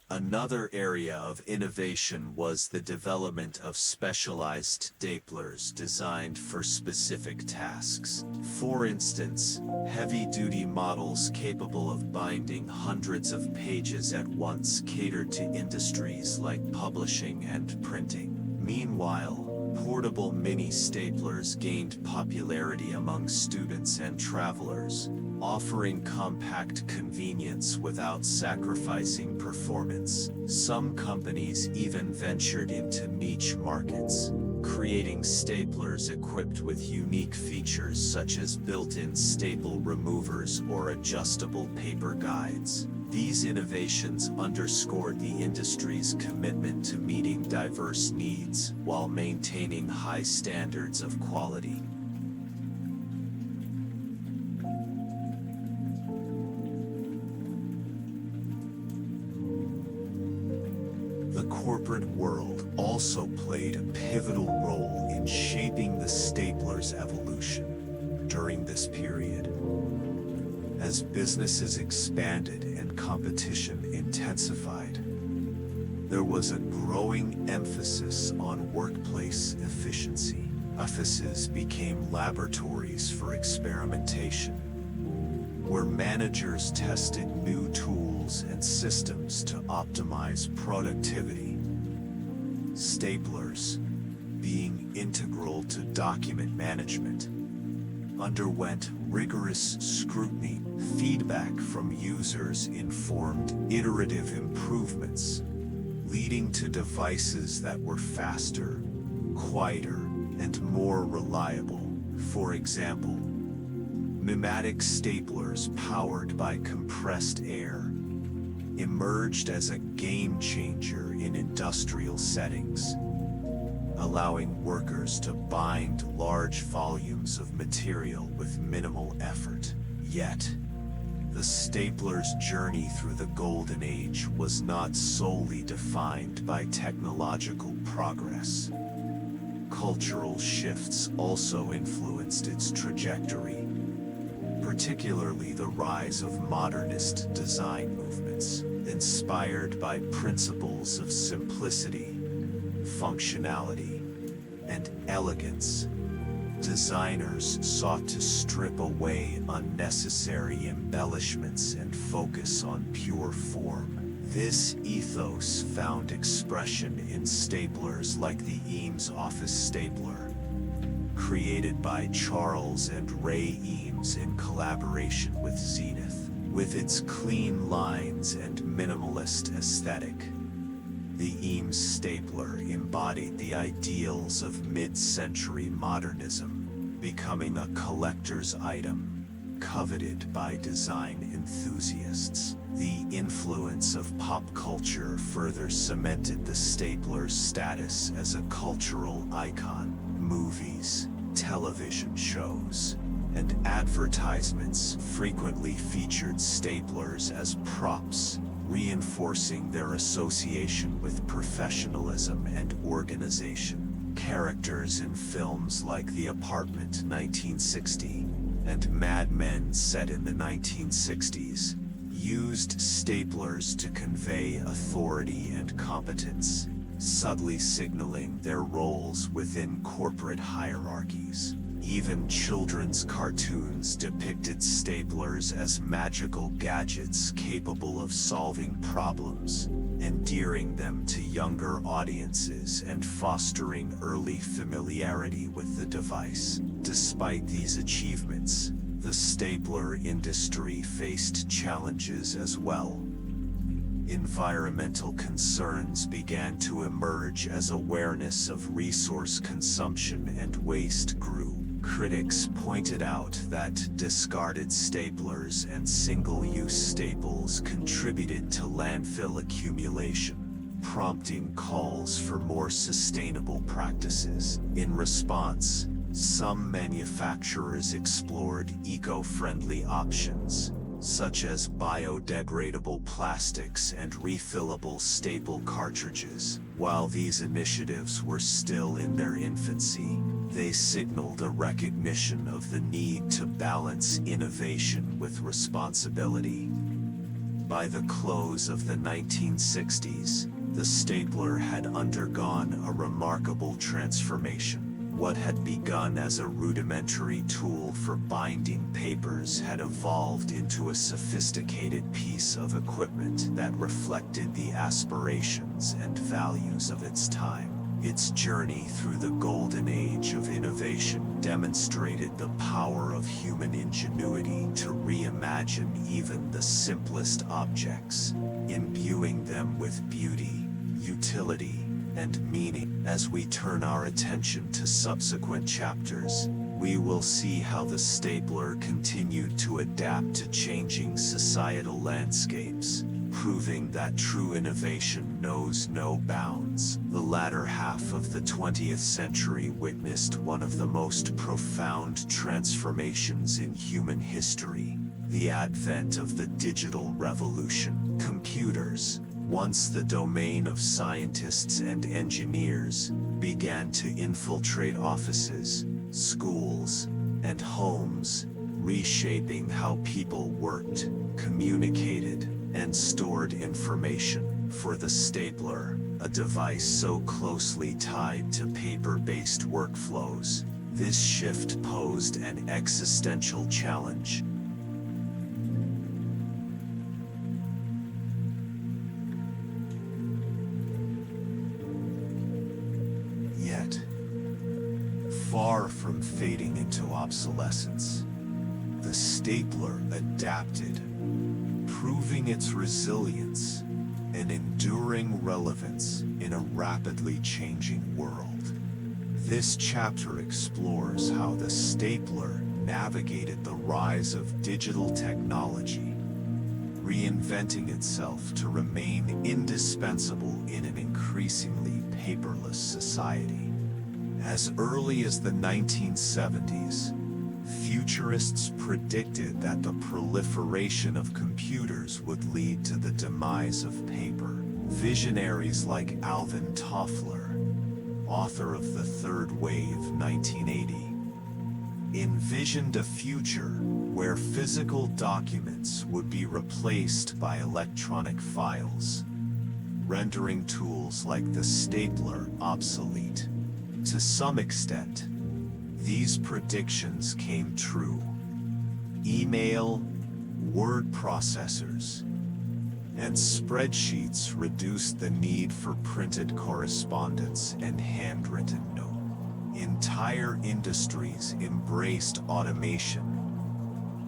Another area of innovation was the development of specialized staplers designed for specific tasks. For instance, heavy-duty models capable of binding hundreds of pages at once catered to industries like publishing and printing. Meanwhile, portable mini staplers gained popularity among students and travelers, offering compact convenience without sacrificing performance. Some companies even ventured into niche markets, creating staplers equipped with unique features such as built-in staple removers or adjustable paper guides. These innovations underscored the industry's commitment to meeting diverse needs while maintaining high standards of quality. the corporate world also played a pivotal role in shaping the stapler's evolution during this period. As businesses expanded and competition intensified, there was a growing emphasis on workplace efficiency. Offices became laboratories for experimentation, where managers tested new tools and systems to optimize productivity. Staplers, being integral to document management, underwent rigorous scrutiny. Feedback from users informed iterative improvements, leading to devices that were faster, quieter, and more reliable. For example, pneumatic staplers powered by compressed air emerged as a game changer in industrial settings, allowing workers to bind large volumes of material with minimal effort. Yet, the stapler's journey through the Golden Age was not solely defined by technological progress. Cultural shifts also influenced its trajectory, particularly the rise of modernist design movements. Inspired by principles of simplicity, functionality, and elegance, designers sought to strip away unnecessary embellishments and focus on pure form. This ethos found expression in staplers like the Eames office stapler, created by Charles and Ray Eames in collaboration with Zenith. With its clean lines and minimalist aesthetic, the Eames stapler embodied the ideals of mid-century modernism, becoming a collector's item, coveted by design enthusiasts. The influence of pop culture further cemented the stapler's status as a cultural icon. Movies, television shows, and advertisements frequently featured staplers as props, reinforcing their association with professionalism and organization. Characters in films like The Apartment 1960 and Mad Men set in the 1960s used staplers to convey authority and competence, subtly signaling their roles within corporate hierarchies. Even children's cartoons depicted staplers as magical gadgets capable of solving problems, endearing them to younger audiences and fostering early familiarity with the device. Despite these achievements, the stapler industry faced challenges as well. Environmental concerns began to emerge as awareness of resource consumption and waste grew. Critics pointed out that discarded staplers and single-use staples contributed to landfill accumulation, prompting calls for more sustainable practices. In response, some manufacturers explored eco-friendly options, such as biodegradable plastics and refillable staple cartridges. While these initiatives were still in their infancy, they signaled a recognition of the need to balance innovation with responsibility. By the close of the 1960s, the stapler had undergone a remarkable transformation. What had begun as a rudimentary tool for binding papers had evolved into a sophisticated piece of equipment that reflected the aspirations and values of its time. Its journey through the golden age of innovation demonstrated the power of human ingenuity to reimagine even the simplest objects, imbuing them with beauty, utility, and meaning. As we turn our attention to subsequent chapters, we will see how the stapler continued to adapt to changing societal landscapes, proving that true innovation knows no bounds. The latter half of the 20th century witnessed one of the most profound transformations in human history: the advent of the digital revolution. Computers, once the domain of scientists and engineers, began to infiltrate offices, schools, and homes, reshaping how people worked, communicated, and stored information. For the stapler, a device so closely tied to paper-based workflows, this shift posed an existential challenge. Yet, far from fading into obsolescence, the stapler adapted, proving its resilience and enduring relevance in a rapidly changing world. This chapter explores how the stapler navigated the rise of digital technology, reinventing itself to remain indispensable in an increasingly paperless society. As early as the 1970s, futurists predicted that the proliferation of computers would lead to the demise of paper. Visionaries like Alvin Toffler, author of The Third Wave 1980, envisioned a future where physical documents would be replaced by electronic files, rendering tools like the stapler obsolete. To some extent, these predictions came true. Email, word processors, and spreadsheets reduced the need for printed correspondence and handwritten notes. Entire industries embraced automation,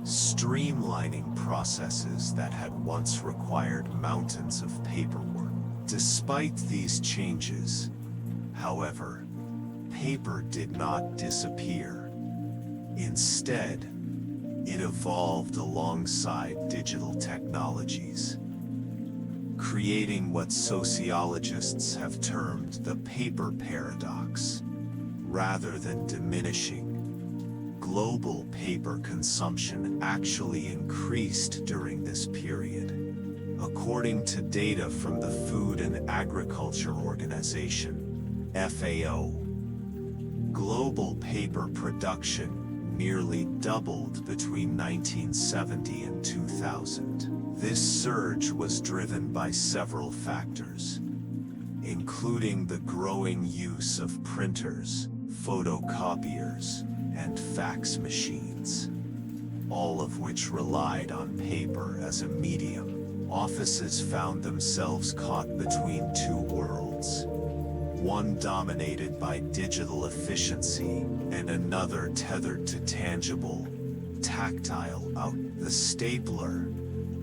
streamlining processes that had once required mountains of paperwork. Despite these changes, however, paper did not disappear. Instead, it evolved alongside digital technologies, creating what sociologists have termed the paper paradox. Rather than diminishing, global paper consumption actually increased during this period. According to data from the Food and Agriculture Organization, FAO, global paper production nearly doubled between 1970 and 2000. This surge was driven by several factors, including the growing use of printers, photocopiers, and fax machines, all of which relied on paper as a medium. Offices found themselves caught between two worlds, one dominated by digital efficiency and another tethered to tangible, tactile output. The stapler,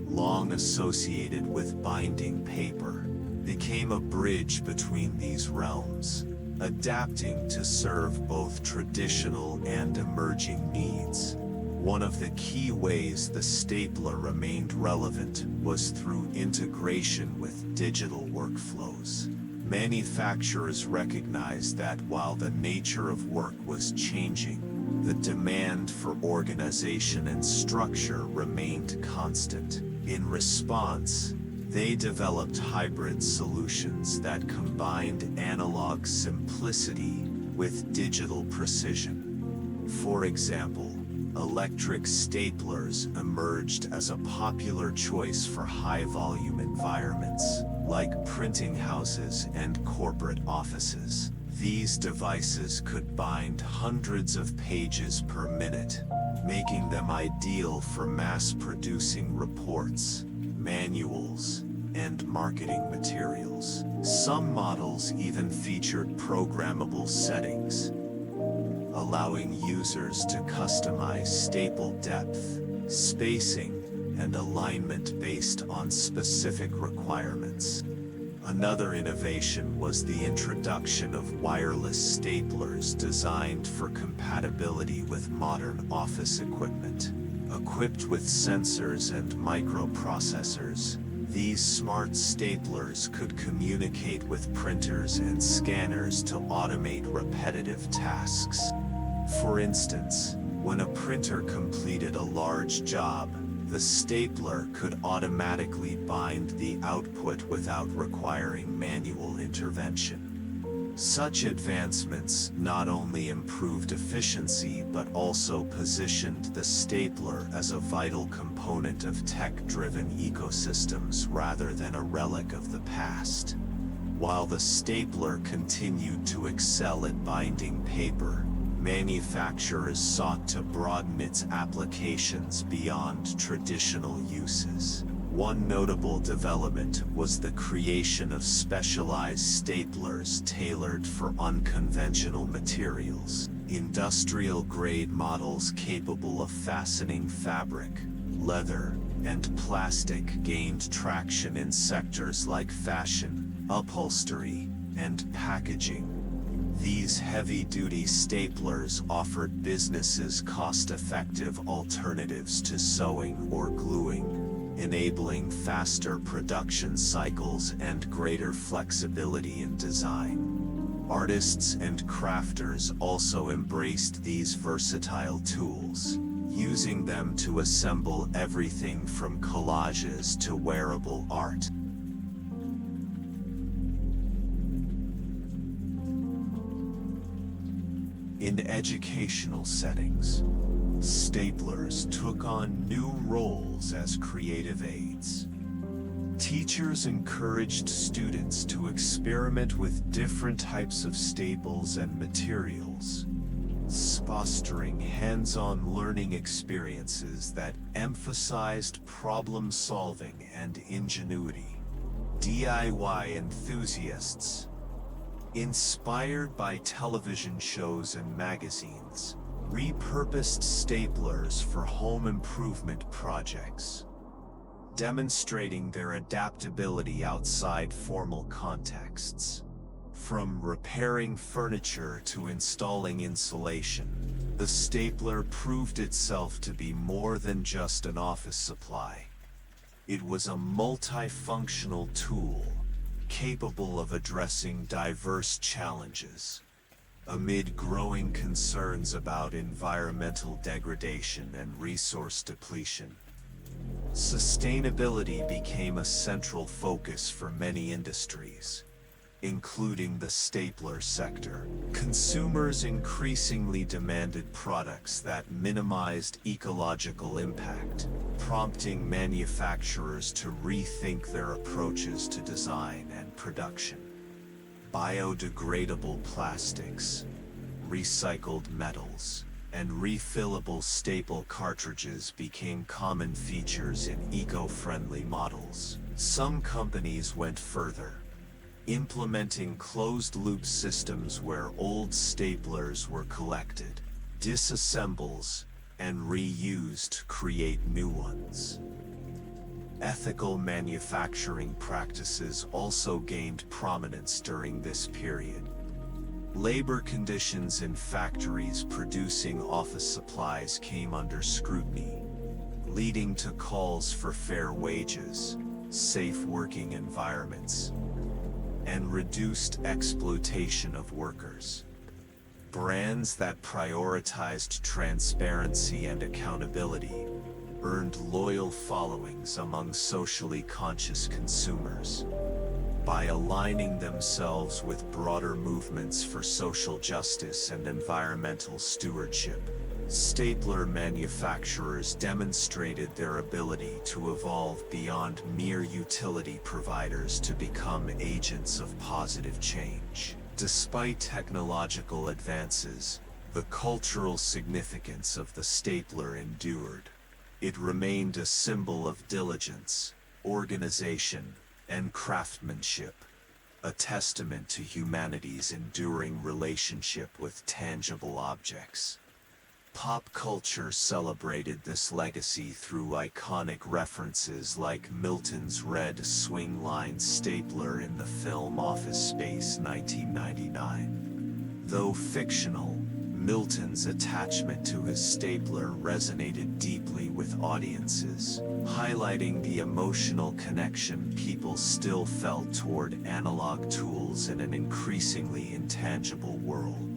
long associated with binding paper, became a bridge between these realms, adapting to serve both traditional and emerging needs. One of the key ways the stapler remained relevant was through integration with digital workflows. Manufacturers recognized that while the nature of work was changing, the demand for organization and structure remained constant. In response, they developed hybrid solutions that combined analog simplicity with digital precision. For example, electric staplers emerged as a popular choice for high-volume environments, like printing houses and corporate offices. These devices could bind hundreds of pages per minute, making them ideal for mass-producing reports, manuals, and marketing materials. Some models even featured programmable settings, allowing users to customize staple depth, spacing, and alignment based on specific requirements. Another innovation was the introduction of wireless staplers designed for compatibility with modern office equipment. Equipped with sensors and microprocessors, these smart staplers could communicate with printers and scanners to automate repetitive tasks. For instance, when a printer completed a large job, The stapler could automatically bind the output without requiring manual intervention. Such advancements not only improved efficiency but also positioned the stapler as a vital component of tech-driven ecosystems rather than a relic of the past. While the stapler continued to excel at binding paper, manufacturers sought to broaden its applications beyond traditional uses. One notable development was the creation of specialized staplers tailored for unconventional materials. Industrial-grade models capable of fastening fabric, leather, and plastic gained traction in sectors like fashion, upholstery, and packaging. These heavy-duty staplers offered businesses cost-effective alternatives to sewing or gluing, enabling faster production cycles and greater flexibility in design. Artists and crafters also embraced these versatile tools, using them to assemble everything from collages to wearable art. In educational settings, staplers took on new roles as creative aids. Teachers encouraged students to experiment with different types of staples and materials, fostering hands-on learning experiences that emphasized problem-solving and ingenuity. DIY enthusiasts, inspired by television shows and magazines, repurposed staplers for home improvement projects, demonstrating their adaptability outside formal contexts. From repairing furniture to installing insulation, the stapler proved itself to be more than just an office supply. It was a multifunctional tool, capable of addressing diverse challenges. Amid growing concerns about environmental degradation and resource depletion, sustainability became a central focus for many industries, including the stapler sector. Consumers increasingly demanded products that minimized ecological impact, prompting manufacturers to rethink their approaches to design and production. Biodegradable plastics, recycled metals, and refillable staple cartridges became common features in eco-friendly models. Some companies went further, implementing closed-loop systems where old staplers were collected, disassembled, and reused to create new ones. Ethical manufacturing practices also gained prominence during this period. Labor conditions in factories producing office supplies came under scrutiny, leading to calls for fair wages, safe working environments, and reduced exploitation of workers. Brands that prioritized transparency and accountability earned loyal followings among socially conscious consumers. By aligning themselves with broader movements for social justice and environmental stewardship, stapler manufacturers demonstrated their ability to evolve beyond mere utility providers to become agents of positive change. Despite technological advances, the cultural significance of the stapler endured. It remained a symbol of diligence, organization, and craftsmanship, a testament to humanity's enduring relationship with tangible objects. Pop culture celebrated this legacy through iconic references like Milton's red swing-line stapler in the film Office Space 1999. Though fictional, Milton's attachment to his stapler resonated deeply with audiences, highlighting the emotional connection people still felt toward analog tools in an increasingly intangible world.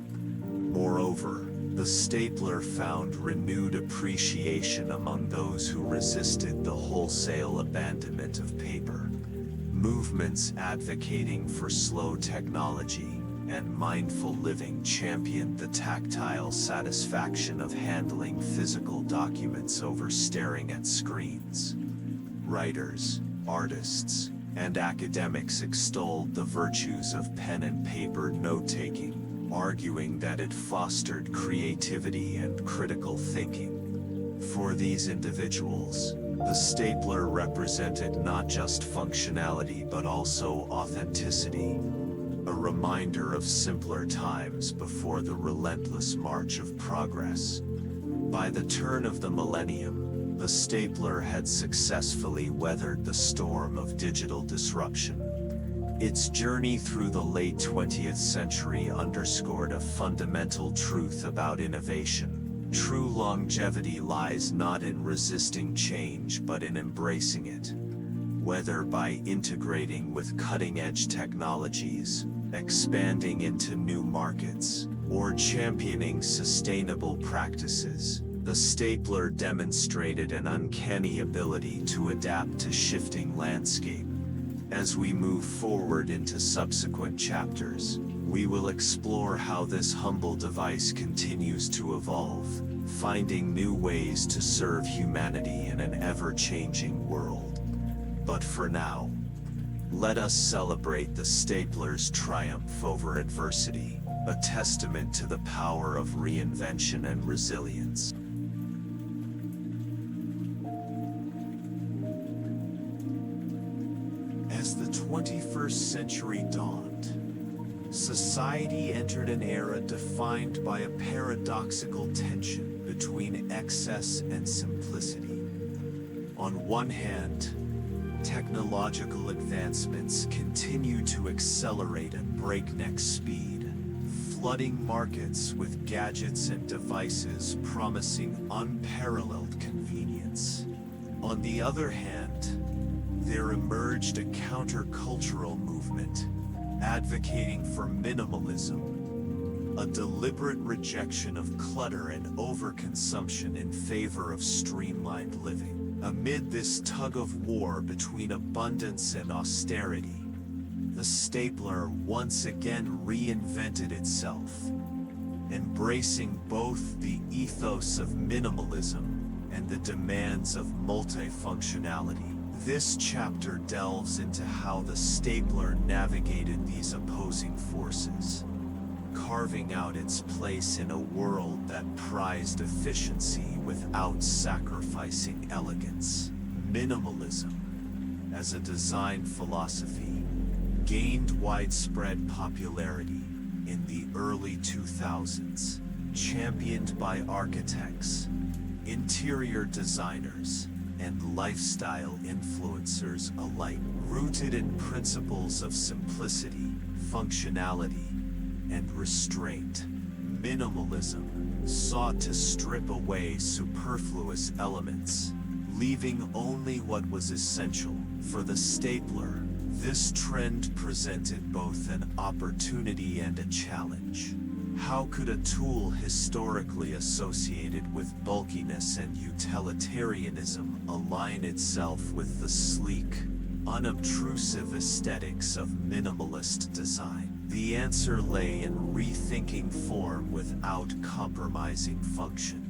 Moreover, The stapler found renewed appreciation among those who resisted the wholesale abandonment of paper. Movements advocating for slow technology and mindful living championed the tactile satisfaction of handling physical documents over staring at screens. Writers, artists, and academics extolled the virtues of pen and paper note-taking, arguing that it fostered creativity and critical thinking. For these individuals, the stapler represented not just functionality but also authenticity, a reminder of simpler times before the relentless march of progress. By the turn of the millennium, the stapler had successfully weathered the storm of digital disruption. Its journey through the late 20th century underscored a fundamental truth about innovation. True longevity lies not in resisting change but in embracing it. Whether by integrating with cutting-edge technologies, expanding into new markets, or championing sustainable practices, the stapler demonstrated an uncanny ability to adapt to shifting landscape. As we move forward into subsequent chapters, we will explore how this humble device continues to evolve, finding new ways to serve humanity in an ever-changing world. But for now, let us celebrate the stapler's triumph over adversity, a testament to the power of reinvention and resilience. As the 21st century dawned, society entered an era defined by a paradoxical tension between excess and simplicity. On one hand, technological advancements continue to accelerate at breakneck speed, flooding markets with gadgets and devices promising unparalleled convenience. On the other hand, there emerged a countercultural movement, advocating for minimalism, a deliberate rejection of clutter and overconsumption in favor of streamlined living. Amid this tug-of-war between abundance and austerity, the stapler once again reinvented itself, embracing both the ethos of minimalism and the demands of multifunctionality. This chapter delves into how the stapler navigated these opposing forces, carving out its place in a world that prized efficiency without sacrificing elegance. Minimalism, as a design philosophy, gained widespread popularity in the early 2000s, championed by architects, interior designers, and lifestyle influencers alike. Rooted in principles of simplicity, functionality, and restraint, minimalism sought to strip away superfluous elements, leaving only what was essential. For the stapler, this trend presented both an opportunity and a challenge. How could a tool historically associated with bulkiness and utilitarianism align itself with the sleek, unobtrusive aesthetics of minimalist design? The answer lay in rethinking form without compromising function.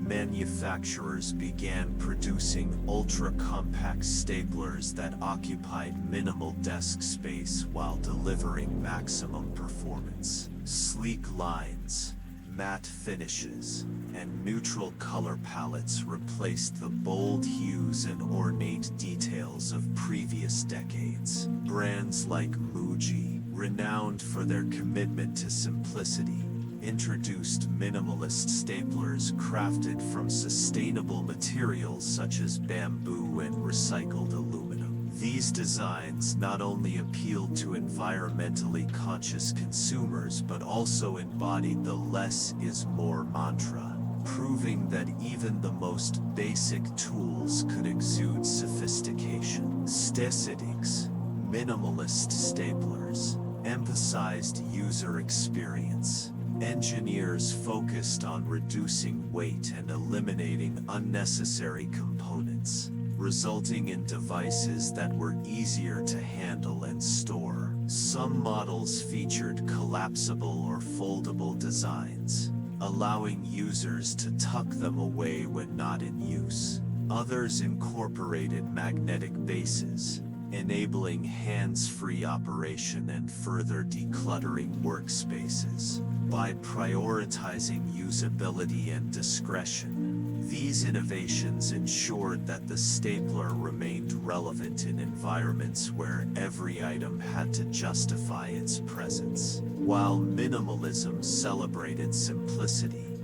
Manufacturers began producing ultra-compact staplers that occupied minimal desk space while delivering maximum performance. Sleek lines, matte finishes, and neutral color palettes replaced the bold hues and ornate details of previous decades. Brands like Muji, renowned for their commitment to simplicity, introduced minimalist staplers crafted from sustainable materials such as bamboo and recycled aluminum. These designs not only appealed to environmentally conscious consumers but also embodied the less is more mantra, proving that even the most basic tools could exude sophistication. Aesthetics, minimalist staplers, emphasized user experience. Engineers focused on reducing weight and eliminating unnecessary components, resulting in devices that were easier to handle and store. Some models featured collapsible or foldable designs, allowing users to tuck them away when not in use. Others incorporated magnetic bases, enabling hands-free operation and further decluttering workspaces. By prioritizing usability and discretion, these innovations ensured that the stapler remained relevant in environments where every item had to justify its presence. While minimalism celebrated simplicity,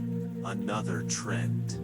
another trend,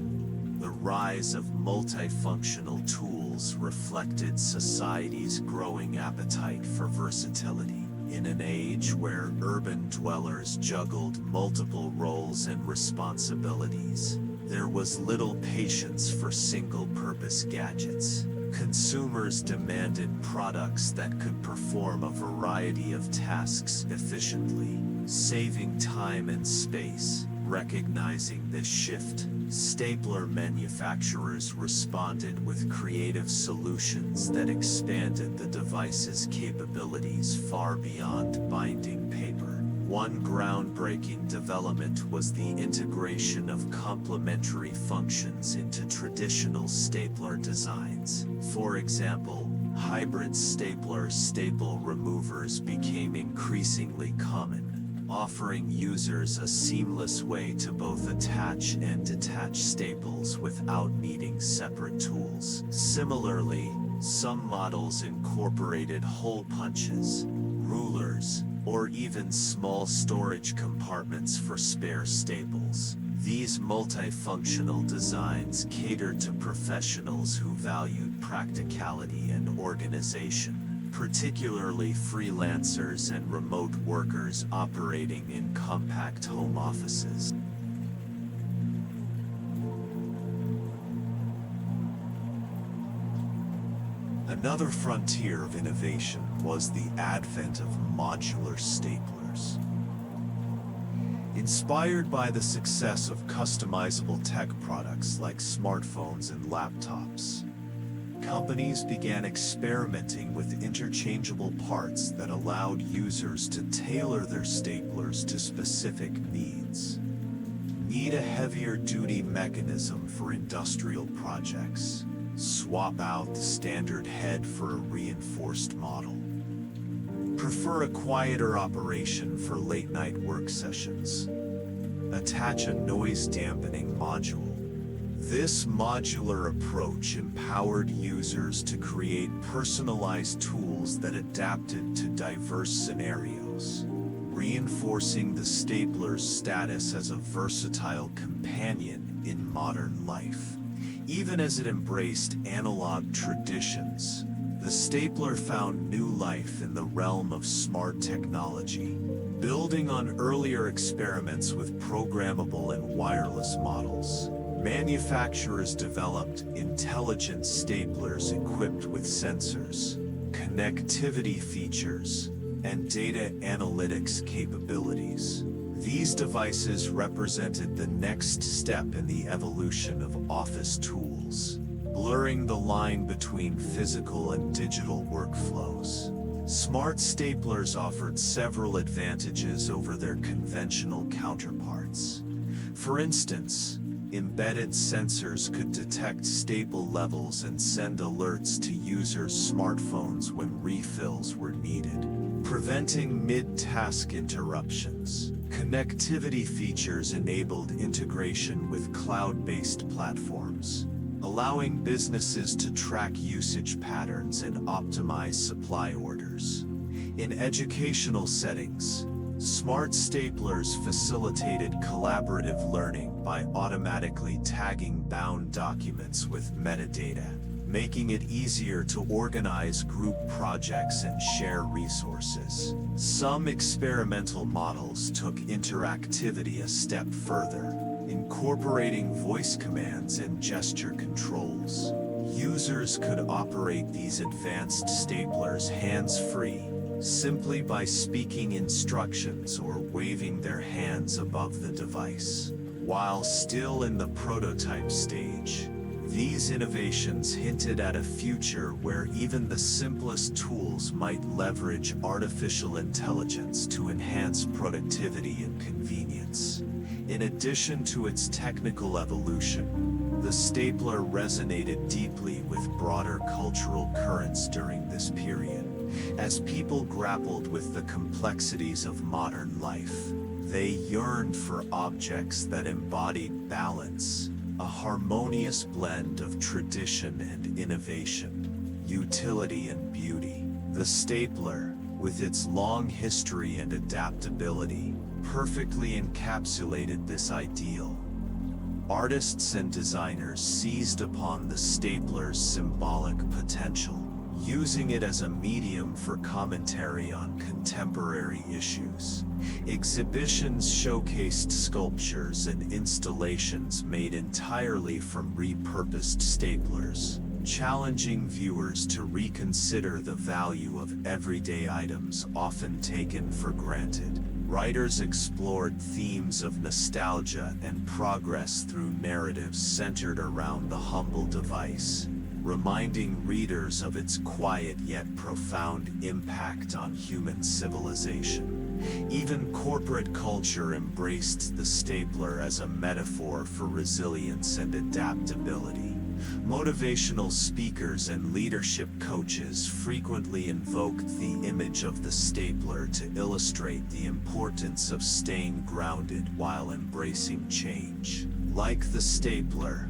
the rise of multifunctional tools, reflected society's growing appetite for versatility. In an age where urban dwellers juggled multiple roles and responsibilities, there was little patience for single-purpose gadgets. Consumers demanded products that could perform a variety of tasks efficiently, saving time and space. Recognizing this shift, stapler manufacturers responded with creative solutions that expanded the device's capabilities far beyond binding paper. One groundbreaking development was the integration of complementary functions into traditional stapler designs. For example, hybrid staple removers became increasingly common, offering users a seamless way to both attach and detach staples without needing separate tools. Similarly, some models incorporated hole punches, rulers, or even small storage compartments for spare staples. These multifunctional designs catered to professionals who valued practicality and organization, particularly freelancers and remote workers operating in compact home offices. Another frontier of innovation was the advent of modular staplers. Inspired by the success of customizable tech products like smartphones and laptops, companies began experimenting with interchangeable parts that allowed users to tailor their staplers to specific needs. Need a heavier-duty mechanism for industrial projects? Swap out the standard head for a reinforced model. Prefer a quieter operation for late-night work sessions? Attach a noise-dampening module. This modular approach empowered users to create personalized tools that adapted to diverse scenarios, reinforcing the stapler's status as a versatile companion in modern life. Even as it embraced analog traditions, the stapler found new life in the realm of smart technology. Building on earlier experiments with programmable and wireless models, manufacturers developed intelligent staplers equipped with sensors, connectivity features, and data analytics capabilities. These devices represented the next step in the evolution of office tools, blurring the line between physical and digital workflows. Smart staplers offered several advantages over their conventional counterparts. For instance, embedded sensors could detect staple levels and send alerts to users' smartphones when refills were needed, preventing mid-task interruptions. Connectivity features enabled integration with cloud-based platforms, allowing businesses to track usage patterns and optimize supply orders. In educational settings, smart staplers facilitated collaborative learning by automatically tagging bound documents with metadata, making it easier to organize group projects and share resources. Some experimental models took interactivity a step further, incorporating voice commands and gesture controls. Users could operate these advanced staplers hands-free, simply by speaking instructions or waving their hands above the device. While still in the prototype stage, these innovations hinted at a future where even the simplest tools might leverage artificial intelligence to enhance productivity and convenience. In addition to its technical evolution, the stapler resonated deeply with broader cultural currents during this period. As people grappled with the complexities of modern life, they yearned for objects that embodied balance, a harmonious blend of tradition and innovation, utility and beauty. The stapler, with its long history and adaptability, perfectly encapsulated this ideal. Artists and designers seized upon the stapler's symbolic potential, using it as a medium for commentary on contemporary issues. Exhibitions showcased sculptures and installations made entirely from repurposed staplers, challenging viewers to reconsider the value of everyday items often taken for granted. Writers explored themes of nostalgia and progress through narratives centered around the humble device, reminding readers of its quiet yet profound impact on human civilization. Even corporate culture embraced the stapler as a metaphor for resilience and adaptability. Motivational speakers and leadership coaches frequently invoked the image of the stapler to illustrate the importance of staying grounded while embracing change. Like the stapler,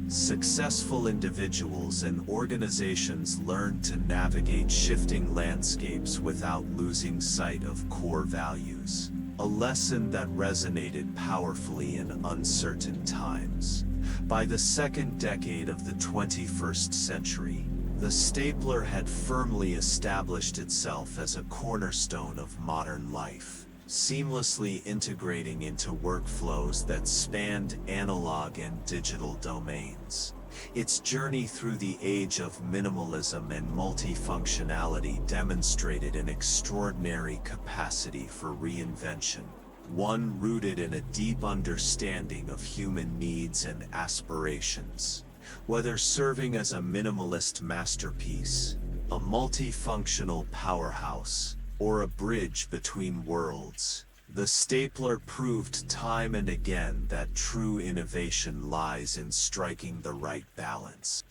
successful individuals and organizations learned to navigate shifting landscapes without losing sight of core values, a lesson that resonated powerfully in uncertain times. By the second decade of the 21st century, the stapler had firmly established itself as a cornerstone of modern life, seamlessly integrating into workflows that spanned analog and digital domains. Its journey through the age of minimalism and multifunctionality demonstrated an extraordinary capacity for reinvention, one rooted in a deep understanding of human needs and aspirations. Whether serving as a minimalist masterpiece, a multifunctional powerhouse, or a bridge between worlds, the stapler proved time and again that true innovation lies in striking the right balance.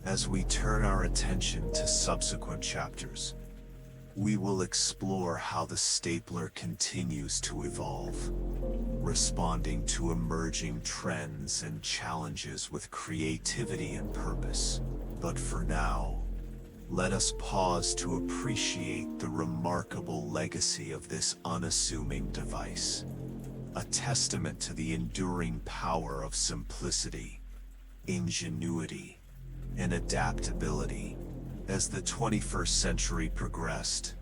As we turn our attention to subsequent chapters, we will explore how the stapler continues to evolve, responding to emerging trends and challenges with creativity and purpose. But for now, let us pause to appreciate the remarkable legacy of this unassuming device, a testament to the enduring power of simplicity, ingenuity, and adaptability. As the 21st century progressed,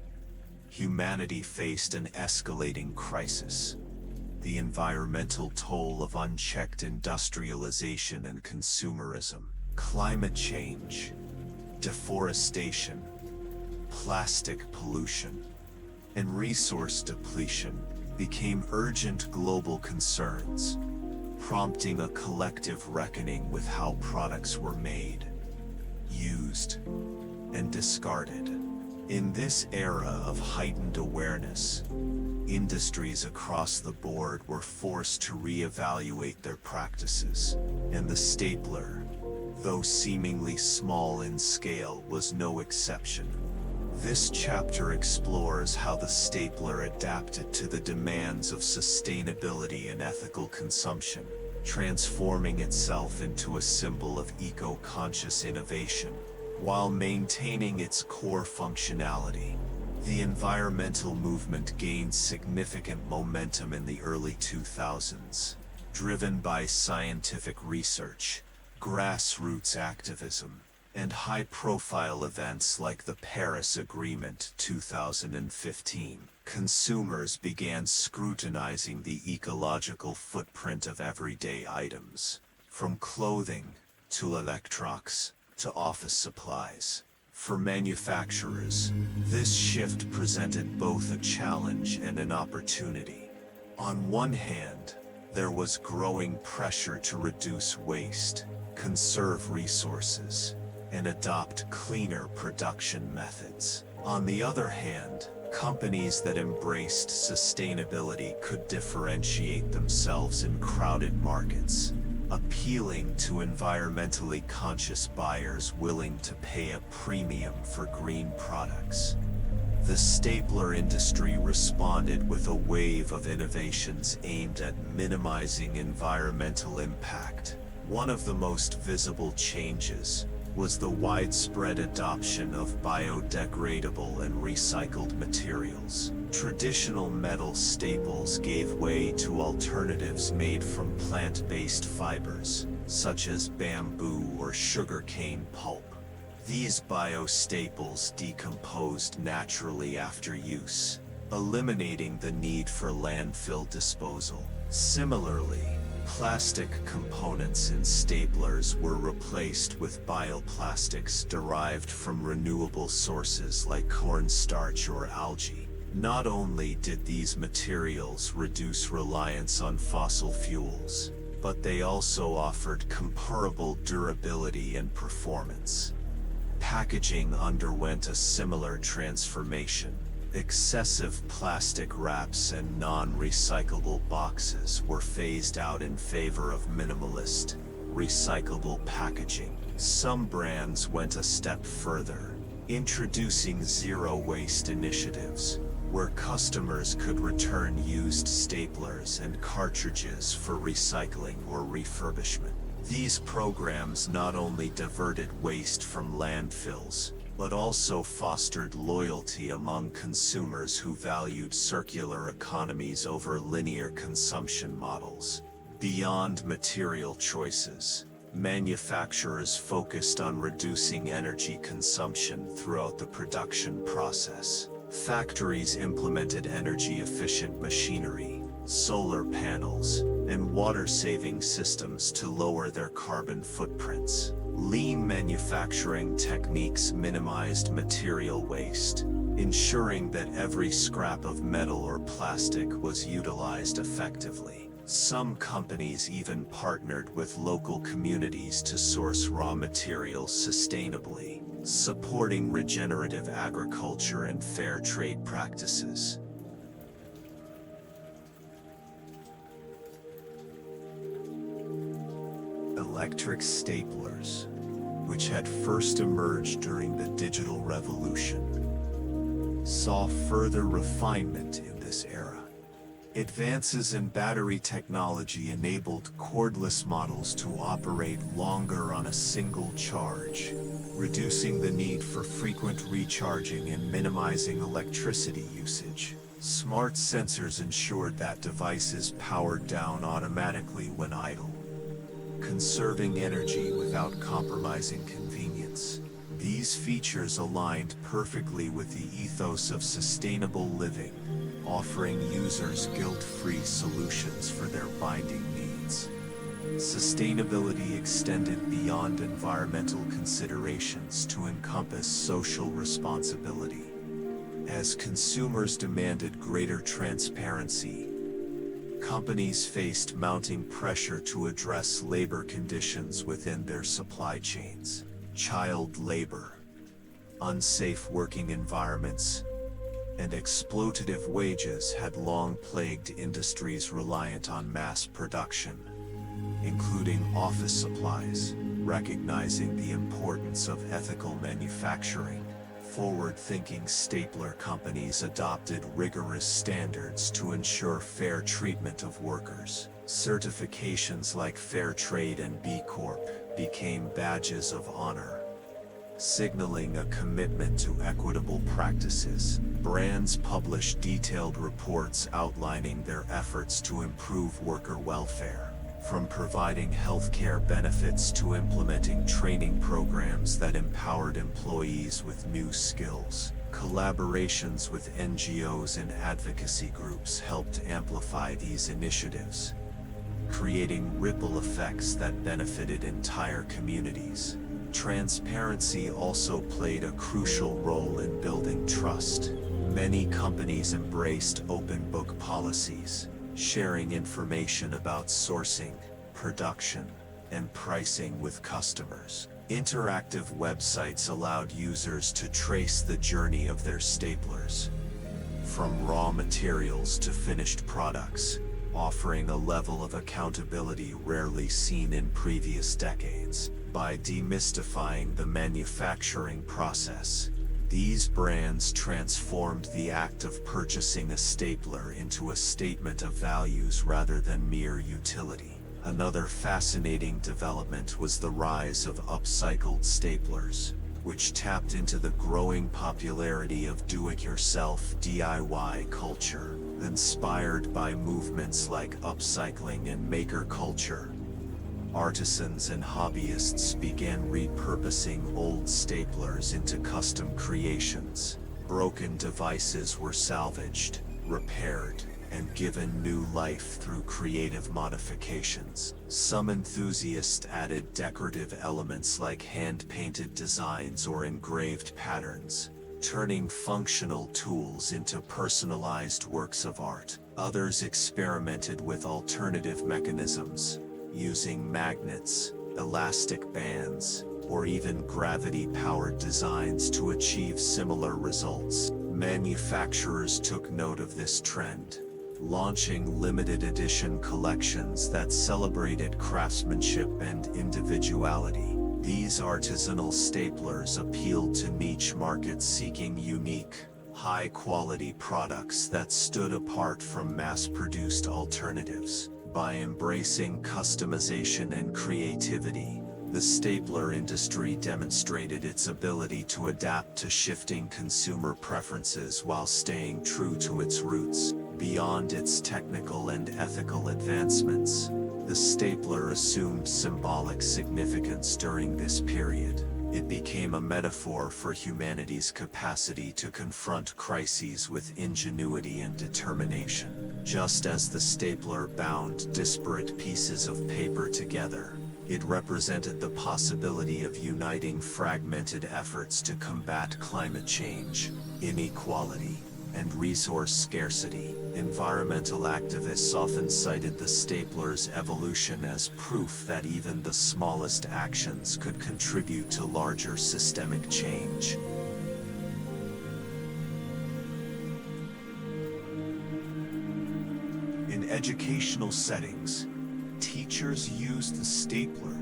humanity faced an escalating crisis: the environmental toll of unchecked industrialization and consumerism. Climate change, deforestation, plastic pollution, and resource depletion became urgent global concerns, prompting a collective reckoning with how products were made, used, and discarded. In this era of heightened awareness, industries across the board were forced to reevaluate their practices, and the stapler, though seemingly small in scale, was no exception. This chapter explores how the stapler adapted to the demands of sustainability and ethical consumption, transforming itself into a symbol of eco-conscious innovation, while maintaining its core functionality. The environmental movement gained significant momentum in the early 2000s, driven by scientific research, grassroots activism, and high-profile events like the Paris Agreement 2015. Consumers began scrutinizing the ecological footprint of everyday items, from clothing to electronics, to office supplies. For manufacturers, this shift presented both a challenge and an opportunity. On one hand, there was growing pressure to reduce waste, conserve resources, and adopt cleaner production methods. On the other hand, companies that embraced sustainability could differentiate themselves in crowded markets, appealing to environmentally conscious buyers willing to pay a premium for green products. The stapler industry responded with a wave of innovations aimed at minimizing environmental impact. One of the most visible changes was the widespread adoption of biodegradable and recycled materials. Traditional metal staples gave way to alternatives made from plant-based fibers, such as bamboo or sugarcane pulp. These biostaples decomposed naturally after use, eliminating the need for landfill disposal. Similarly, plastic components in staplers were replaced with bioplastics derived from renewable sources like cornstarch or algae. Not only did these materials reduce reliance on fossil fuels, but they also offered comparable durability and performance. Packaging underwent a similar transformation. Excessive plastic wraps and non-recyclable boxes were phased out in favor of minimalist, recyclable packaging. Some brands went a step further, introducing zero-waste initiatives, where customers could return used staplers and cartridges for recycling or refurbishment. These programs not only diverted waste from landfills, but also fostered loyalty among consumers who valued circular economies over linear consumption models. Beyond material choices, manufacturers focused on reducing energy consumption throughout the production process. Factories implemented energy-efficient machinery, solar panels, and water-saving systems to lower their carbon footprints. Lean manufacturing techniques minimized material waste, ensuring that every scrap of metal or plastic was utilized effectively. Some companies even partnered with local communities to source raw materials sustainably, supporting regenerative agriculture and fair trade practices. Electric staplers, which had first emerged during the digital revolution, saw further refinement in this era. Advances in battery technology enabled cordless models to operate longer on a single charge, reducing the need for frequent recharging and minimizing electricity usage. Smart sensors ensured that devices powered down automatically when idle, conserving energy without compromising convenience. These features aligned perfectly with the ethos of sustainable living, offering users guilt-free solutions for their binding needs. Sustainability extended beyond environmental considerations to encompass social responsibility. As consumers demanded greater transparency, companies faced mounting pressure to address labor conditions within their supply chains. Child labor, unsafe working environments, and exploitative wages had long plagued industries reliant on mass production, including office supplies. Recognizing the importance of ethical manufacturing, forward-thinking stapler companies adopted rigorous standards to ensure fair treatment of workers. Certifications like Fair Trade and B Corp became badges of honor, signaling a commitment to equitable practices. Brands published detailed reports outlining their efforts to improve worker welfare, from providing healthcare benefits to implementing training programs that empowered employees with new skills. Collaborations with NGOs and advocacy groups helped amplify these initiatives, creating ripple effects that benefited entire communities. Transparency also played a crucial role in building trust. Many companies embraced open book policies, sharing information about sourcing, production, and pricing with customers. Interactive websites allowed users to trace the journey of their staplers, from raw materials to finished products, offering a level of accountability rarely seen in previous decades. By demystifying the manufacturing process, these brands transformed the act of purchasing a stapler into a statement of values rather than mere utility. Another fascinating development was the rise of upcycled staplers, which tapped into the growing popularity of do-it-yourself (DIY) culture. Inspired by movements like upcycling and maker culture, artisans and hobbyists began repurposing old staplers into custom creations. Broken devices were salvaged, repaired, and given new life through creative modifications. Some enthusiasts added decorative elements like hand-painted designs or engraved patterns, turning functional tools into personalized works of art. Others experimented with alternative mechanisms, using magnets, elastic bands, or even gravity-powered designs to achieve similar results. Manufacturers took note of this trend, launching limited edition collections that celebrated craftsmanship and individuality. These artisanal staplers appealed to niche markets seeking unique, high-quality products that stood apart from mass-produced alternatives. By embracing customization and creativity, the stapler industry demonstrated its ability to adapt to shifting consumer preferences while staying true to its roots. Beyond its technical and ethical advancements, the stapler assumed symbolic significance during this period. It became a metaphor for humanity's capacity to confront crises with ingenuity and determination. Just as the stapler bound disparate pieces of paper together, it represented the possibility of uniting fragmented efforts to combat climate change, inequality, and resource scarcity. Environmental activists often cited the stapler's evolution as proof that even the smallest actions could contribute to larger systemic change. In educational settings, teachers used the stapler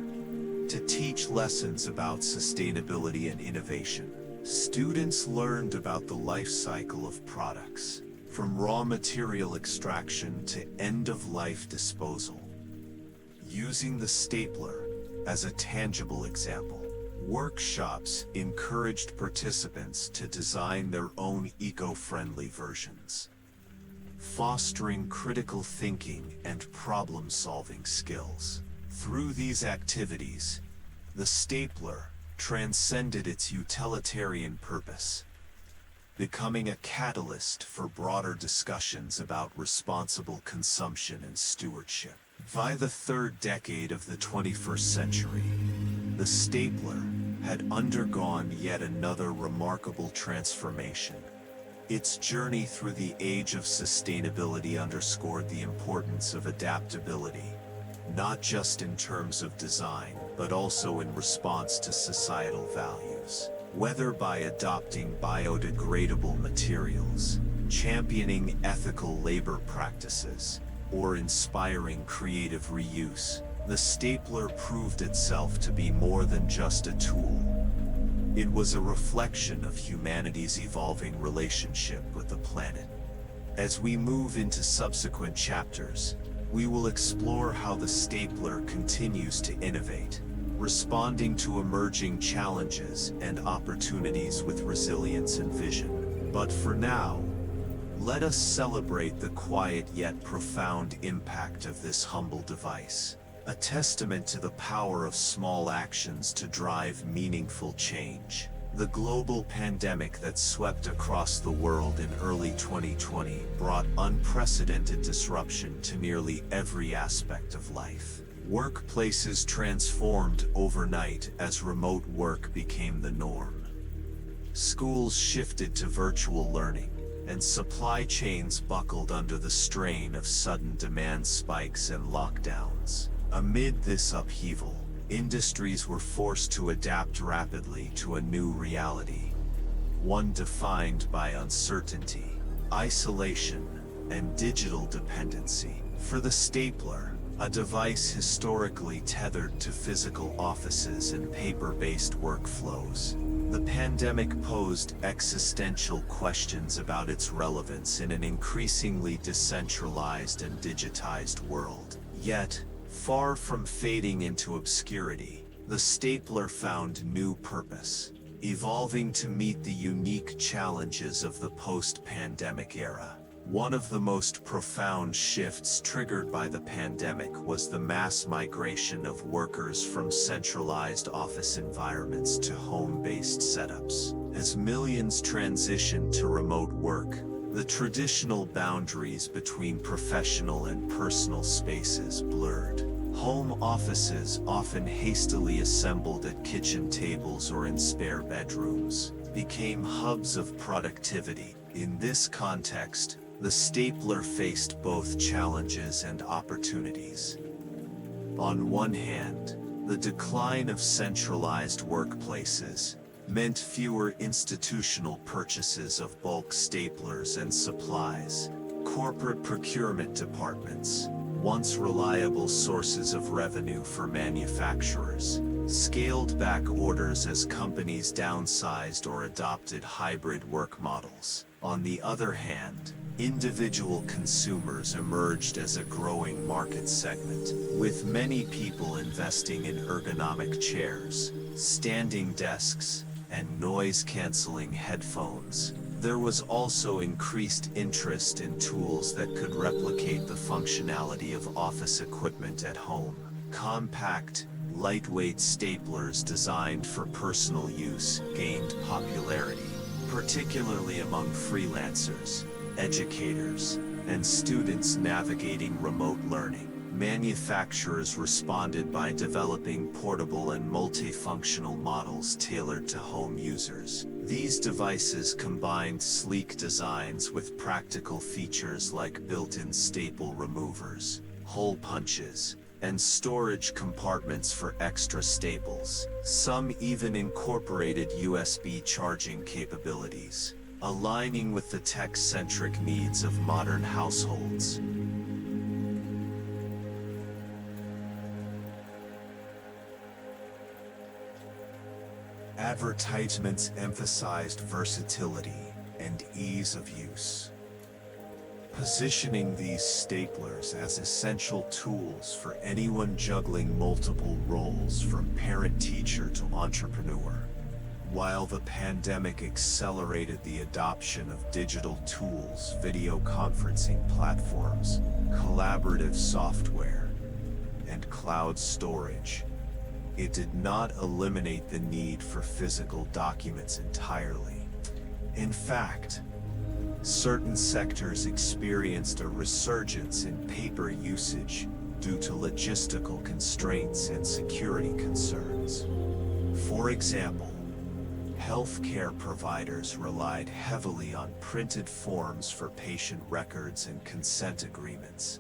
to teach lessons about sustainability and innovation. Students learned about the life cycle of products, from raw material extraction to end-of-life disposal. Using the stapler as a tangible example, workshops encouraged participants to design their own eco-friendly versions, fostering critical thinking and problem-solving skills. Through these activities, the stapler transcended its utilitarian purpose, becoming a catalyst for broader discussions about responsible consumption and stewardship. By the third decade of the 21st century, the stapler had undergone yet another remarkable transformation. Its journey through the age of sustainability underscored the importance of adaptability, not just in terms of design, but also in response to societal values. Whether by adopting biodegradable materials, championing ethical labor practices, or inspiring creative reuse, the stapler proved itself to be more than just a tool. It was a reflection of humanity's evolving relationship with the planet. As we move into subsequent chapters, we will explore how the stapler continues to innovate, responding to emerging challenges and opportunities with resilience and vision. But for now, let us celebrate the quiet yet profound impact of this humble device, a testament to the power of small actions to drive meaningful change. The global pandemic that swept across the world in early 2020 brought unprecedented disruption to nearly every aspect of life. Workplaces transformed overnight as remote work became the norm. Schools shifted to virtual learning, and supply chains buckled under the strain of sudden demand spikes and lockdowns. Amid this upheaval, industries were forced to adapt rapidly to a new reality, one defined by uncertainty, isolation, and digital dependency. For the stapler, a device historically tethered to physical offices and paper-based workflows, the pandemic posed existential questions about its relevance in an increasingly decentralized and digitized world. Yet, far from fading into obscurity, the stapler found new purpose, evolving to meet the unique challenges of the post-pandemic era. One of the most profound shifts triggered by the pandemic was the mass migration of workers from centralized office environments to home-based setups. As millions transitioned to remote work, the traditional boundaries between professional and personal spaces blurred. Home offices, often hastily assembled at kitchen tables or in spare bedrooms, became hubs of productivity. In this context, the stapler faced both challenges and opportunities. On one hand, the decline of centralized workplaces meant fewer institutional purchases of bulk staplers and supplies. Corporate procurement departments, once reliable sources of revenue for manufacturers, scaled back orders as companies downsized or adopted hybrid work models. On the other hand, individual consumers emerged as a growing market segment, with many people investing in ergonomic chairs, standing desks, and noise-canceling headphones. There was also increased interest in tools that could replicate the functionality of office equipment at home. Compact, lightweight staplers designed for personal use gained popularity, particularly among freelancers, educators, and students navigating remote learning. Manufacturers responded by developing portable and multifunctional models tailored to home users. These devices combined sleek designs with practical features like built-in staple removers, hole punches, and storage compartments for extra staples. Some even incorporated USB charging capabilities, aligning with the tech-centric needs of modern households. Advertisements emphasized versatility and ease of use, positioning these staplers as essential tools for anyone juggling multiple roles from parent-teacher to entrepreneur. While the pandemic accelerated the adoption of digital tools, video conferencing platforms, collaborative software, and cloud storage, it did not eliminate the need for physical documents entirely. In fact, certain sectors experienced a resurgence in paper usage due to logistical constraints and security concerns. For example, healthcare providers relied heavily on printed forms for patient records and consent agreements,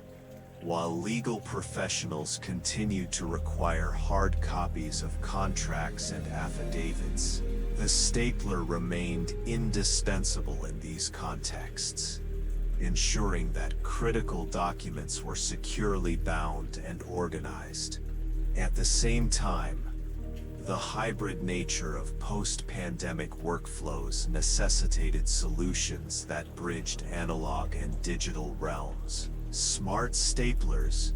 while legal professionals continued to require hard copies of contracts and affidavits. The stapler remained indispensable in these contexts, ensuring that critical documents were securely bound and organized. At the same time, the hybrid nature of post-pandemic workflows necessitated solutions that bridged analog and digital realms. Smart staplers,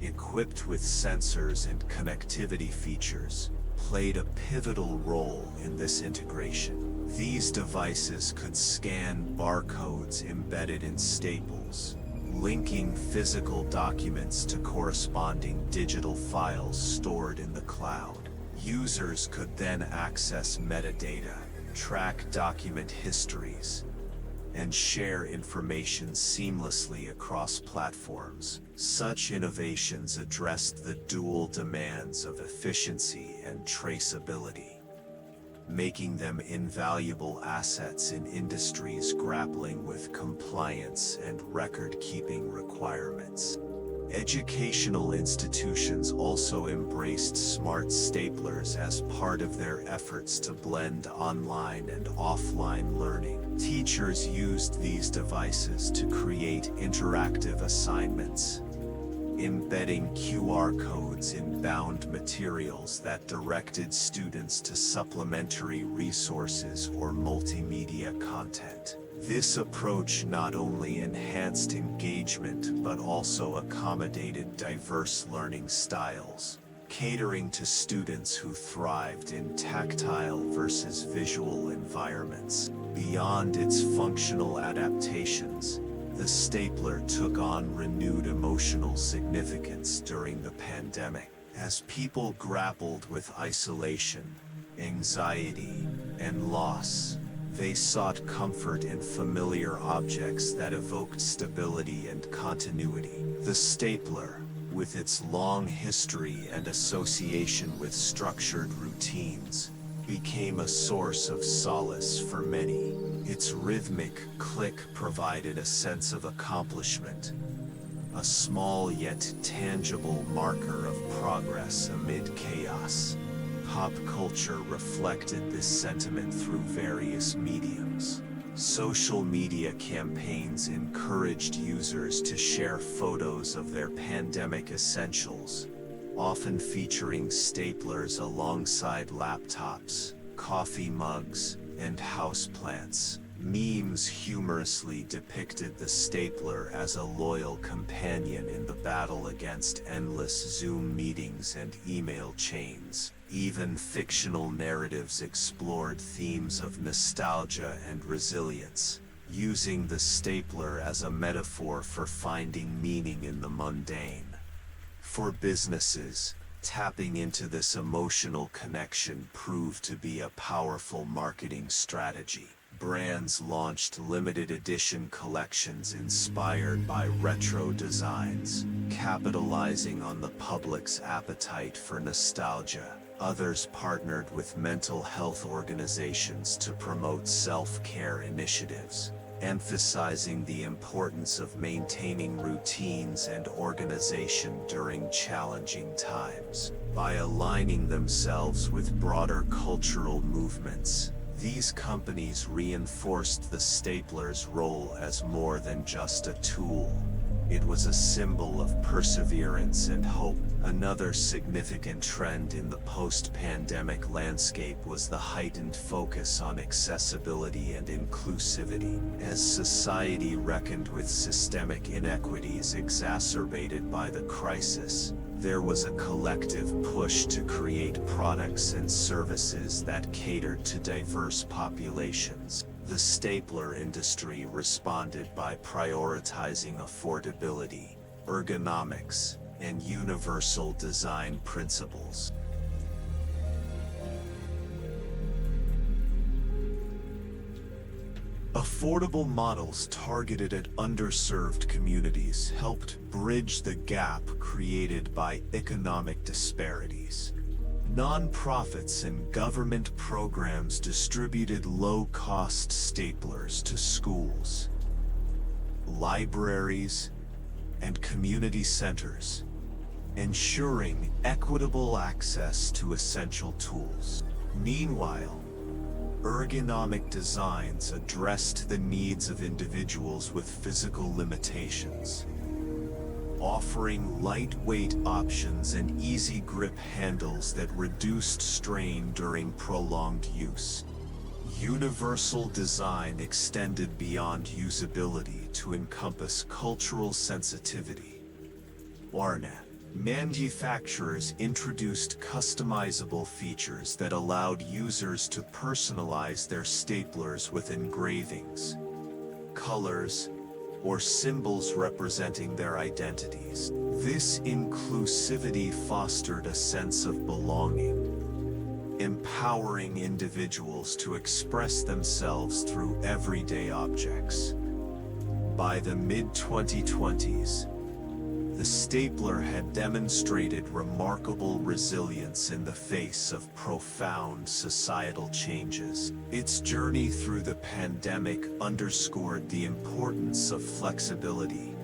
equipped with sensors and connectivity features, played a pivotal role in this integration. These devices could scan barcodes embedded in staples, linking physical documents to corresponding digital files stored in the cloud. Users could then access metadata, track document histories, and share information seamlessly across platforms. Such innovations addressed the dual demands of efficiency and traceability, making them invaluable assets in industries grappling with compliance and record-keeping requirements. Educational institutions also embraced smart staplers as part of their efforts to blend online and offline learning. Teachers used these devices to create interactive assignments, embedding QR codes in bound materials that directed students to supplementary resources or multimedia content. This approach not only enhanced engagement but also accommodated diverse learning styles, catering to students who thrived in tactile versus visual environments. Beyond its functional adaptations, the stapler took on renewed emotional significance during the pandemic. As people grappled with isolation, anxiety, and loss, they sought comfort in familiar objects that evoked stability and continuity. The stapler, with its long history and association with structured routines, became a source of solace for many. Its rhythmic click provided a sense of accomplishment, a small yet tangible marker of progress amid chaos. Pop culture reflected this sentiment through various mediums. Social media campaigns encouraged users to share photos of their pandemic essentials, often featuring staplers alongside laptops, coffee mugs, and houseplants. Memes humorously depicted the stapler as a loyal companion in the battle against endless Zoom meetings and email chains. Even fictional narratives explored themes of nostalgia and resilience, using the stapler as a metaphor for finding meaning in the mundane. For businesses, tapping into this emotional connection proved to be a powerful marketing strategy. Brands launched limited edition collections inspired by retro designs, capitalizing on the public's appetite for nostalgia. Others partnered with mental health organizations to promote self-care initiatives, emphasizing the importance of maintaining routines and organization during challenging times. By aligning themselves with broader cultural movements, these companies reinforced the stapler's role as more than just a tool. It was a symbol of perseverance and hope. Another significant trend in the post-pandemic landscape was the heightened focus on accessibility and inclusivity. As society reckoned with systemic inequities exacerbated by the crisis, there was a collective push to create products and services that catered to diverse populations. The stapler industry responded by prioritizing affordability, ergonomics, and universal design principles. Affordable models targeted at underserved communities helped bridge the gap created by economic disparities. Nonprofits and government programs distributed low-cost staplers to schools, libraries, and community centers, ensuring equitable access to essential tools. Meanwhile, ergonomic designs addressed the needs of individuals with physical limitations, offering lightweight options and easy grip handles that reduced strain during prolonged use. Universal design extended beyond usability to encompass cultural sensitivity. Manufacturers introduced customizable features that allowed users to personalize their staplers with engravings, colors, or symbols representing their identities. This inclusivity fostered a sense of belonging, empowering individuals to express themselves through everyday objects. By the mid-2020s, the stapler had demonstrated remarkable resilience in the face of profound societal changes. Its journey through the pandemic underscored the importance of flexibility,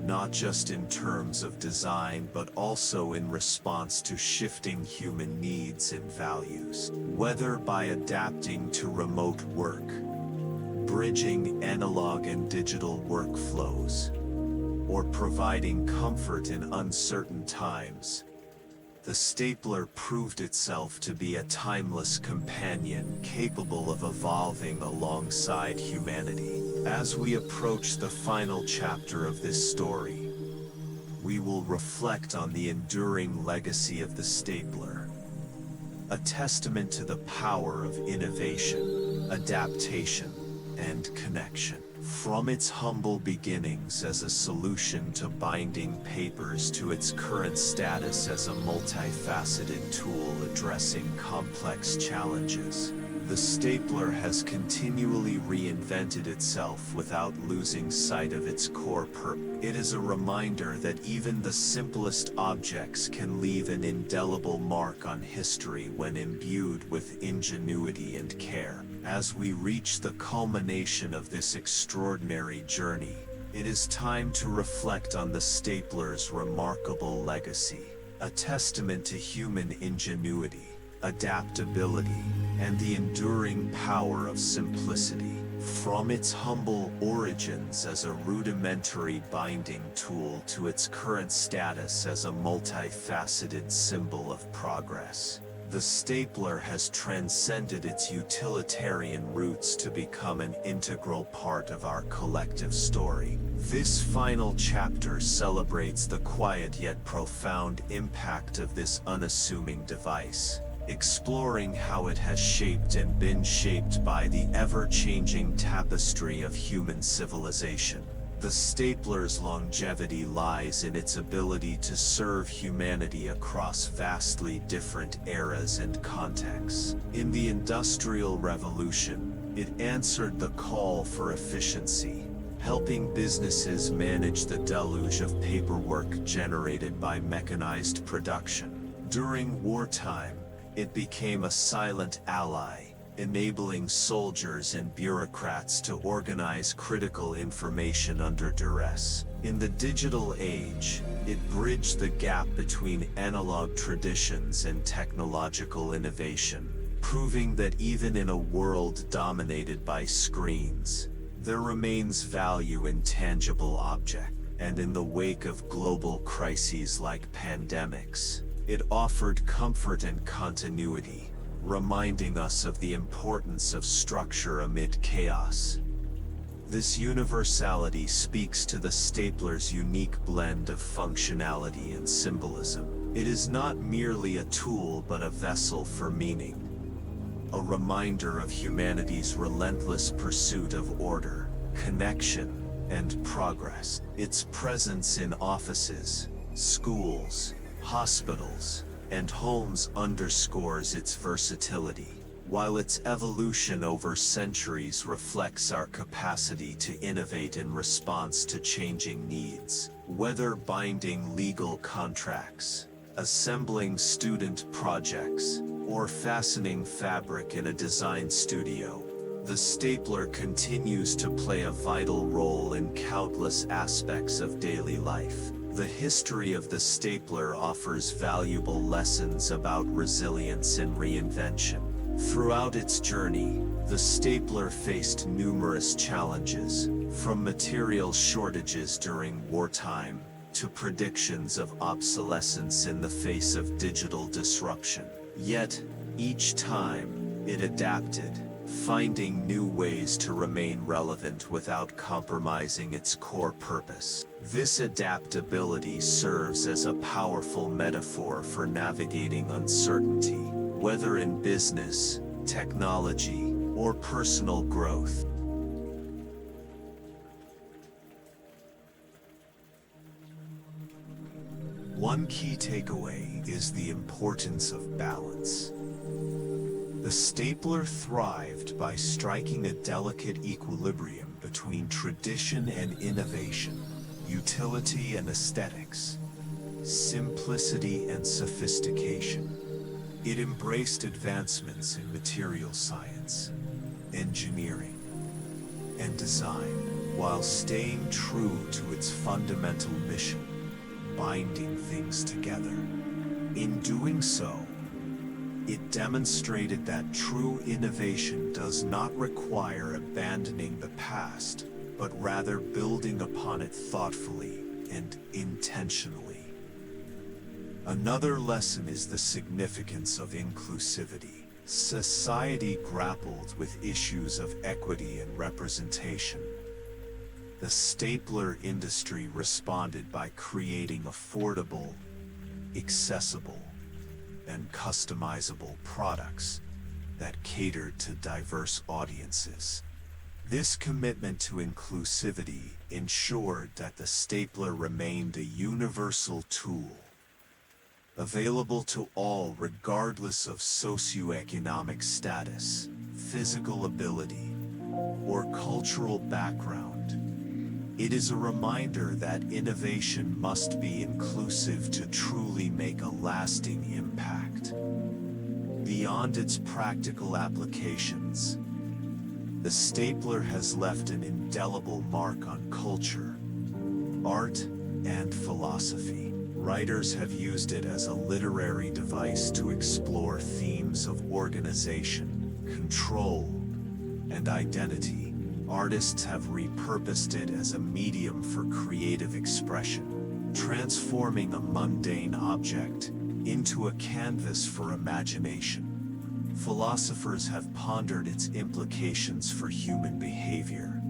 not just in terms of design but also in response to shifting human needs and values. Whether by adapting to remote work, bridging analog and digital workflows, or providing comfort in uncertain times, the stapler proved itself to be a timeless companion capable of evolving alongside humanity. As we approach the final chapter of this story, we will reflect on the enduring legacy of the stapler, a testament to the power of innovation, adaptation, and connection. From its humble beginnings as a solution to binding papers to its current status as a multifaceted tool addressing complex challenges, the stapler has continually reinvented itself without losing sight of its core purpose. It is a reminder that even the simplest objects can leave an indelible mark on history when imbued with ingenuity and care. As we reach the culmination of this extraordinary journey, it is time to reflect on the stapler's remarkable legacy, a testament to human ingenuity, adaptability, and the enduring power of simplicity. From its humble origins as a rudimentary binding tool to its current status as a multifaceted symbol of progress, the stapler has transcended its utilitarian roots to become an integral part of our collective story. This final chapter celebrates the quiet yet profound impact of this unassuming device, exploring how it has shaped and been shaped by the ever-changing tapestry of human civilization. The stapler's longevity lies in its ability to serve humanity across vastly different eras and contexts. In the Industrial Revolution, it answered the call for efficiency, helping businesses manage the deluge of paperwork generated by mechanized production. During wartime, it became a silent ally, enabling soldiers and bureaucrats to organize critical information under duress. In the digital age, it bridged the gap between analog traditions and technological innovation, proving that even in a world dominated by screens, there remains value in tangible objects. And in the wake of global crises like pandemics, it offered comfort and continuity, reminding us of the importance of structure amid chaos. This universality speaks to the stapler's unique blend of functionality and symbolism. It is not merely a tool but a vessel for meaning, a reminder of humanity's relentless pursuit of order, connection, and progress. Its presence in offices, schools, hospitals, and homes underscores its versatility, while its evolution over centuries reflects our capacity to innovate in response to changing needs. Whether binding legal contracts, assembling student projects, or fastening fabric in a design studio, the stapler continues to play a vital role in countless aspects of daily life. The history of the stapler offers valuable lessons about resilience and reinvention. Throughout its journey, the stapler faced numerous challenges, from material shortages during wartime to predictions of obsolescence in the face of digital disruption. Yet, each time, it adapted, finding new ways to remain relevant without compromising its core purpose. This adaptability serves as a powerful metaphor for navigating uncertainty, whether in business, technology, or personal growth. One key takeaway is the importance of balance. The stapler thrived by striking a delicate equilibrium between tradition and innovation, utility and aesthetics, simplicity and sophistication. It embraced advancements in material science, engineering, and design, while staying true to its fundamental mission, binding things together. In doing so, it demonstrated that true innovation does not require abandoning the past, but rather building upon it thoughtfully and intentionally. Another lesson is the significance of inclusivity. Society grappled with issues of equity and representation. The stapler industry responded by creating affordable, accessible, and customizable products that catered to diverse audiences. This commitment to inclusivity ensured that the stapler remained a universal tool, available to all regardless of socioeconomic status, physical ability, or cultural background. It is a reminder that innovation must be inclusive to truly make a lasting impact. Beyond its practical applications, the stapler has left an indelible mark on culture, art, and philosophy. Writers have used it as a literary device to explore themes of organization, control, and identity. Artists have repurposed it as a medium for creative expression, transforming a mundane object into a canvas for imagination. Philosophers have pondered its implications for human behavior,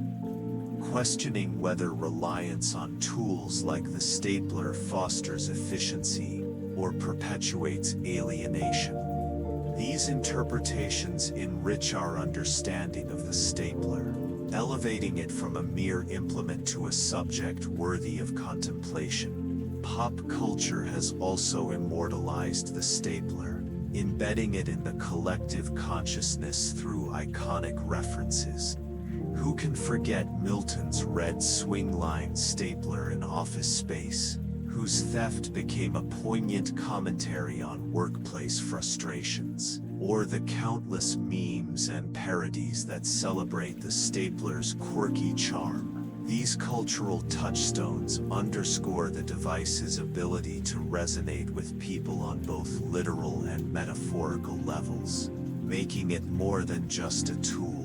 questioning whether reliance on tools like the stapler fosters efficiency or perpetuates alienation. These interpretations enrich our understanding of the stapler, elevating it from a mere implement to a subject worthy of contemplation. Pop culture has also immortalized the stapler, embedding it in the collective consciousness through iconic references. Who can forget Milton's red swing-line stapler in Office Space, whose theft became a poignant commentary on workplace frustrations? Or the countless memes and parodies that celebrate the stapler's quirky charm. These cultural touchstones underscore the device's ability to resonate with people on both literal and metaphorical levels, making it more than just a tool.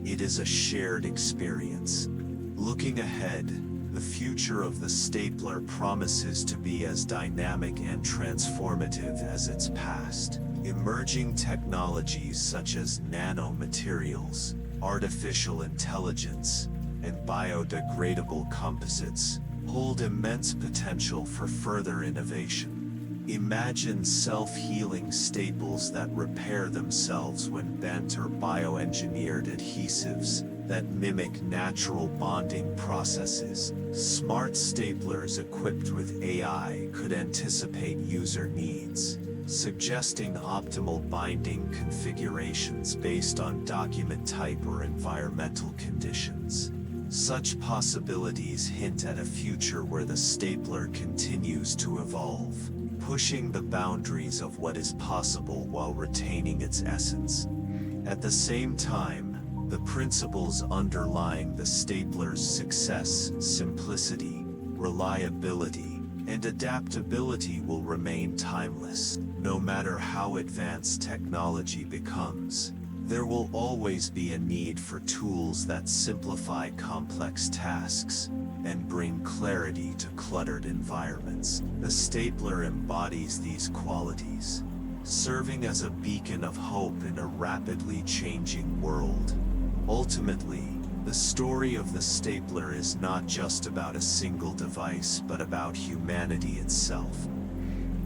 It is a shared experience. Looking ahead, the future of the stapler promises to be as dynamic and transformative as its past. Emerging technologies such as nanomaterials, artificial intelligence, and biodegradable composites hold immense potential for further innovation. Imagine self-healing staples that repair themselves when bent, or bioengineered adhesives that mimic natural bonding processes. Smart staplers equipped with AI could anticipate user needs, suggesting optimal binding configurations based on document type or environmental conditions. Such possibilities hint at a future where the stapler continues to evolve, pushing the boundaries of what is possible while retaining its essence. At the same time, the principles underlying the stapler's success, simplicity, reliability, and adaptability will remain timeless. No matter how advanced technology becomes, there will always be a need for tools that simplify complex tasks and bring clarity to cluttered environments. The stapler embodies these qualities, serving as a beacon of hope in a rapidly changing world. Ultimately, the story of the stapler is not just about a single device, but about humanity itself.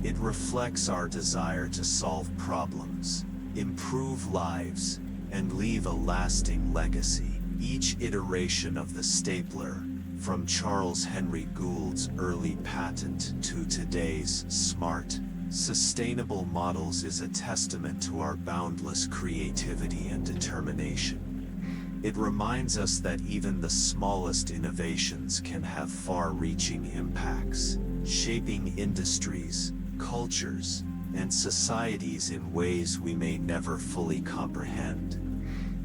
It reflects our desire to solve problems, improve lives, and leave a lasting legacy. Each iteration of the stapler, from Charles Henry Gould's early patent to today's smart, Sustainable models is a testament to our boundless creativity and determination. It reminds us that even the smallest innovations can have far-reaching impacts, shaping industries, cultures, and societies in ways we may never fully comprehend.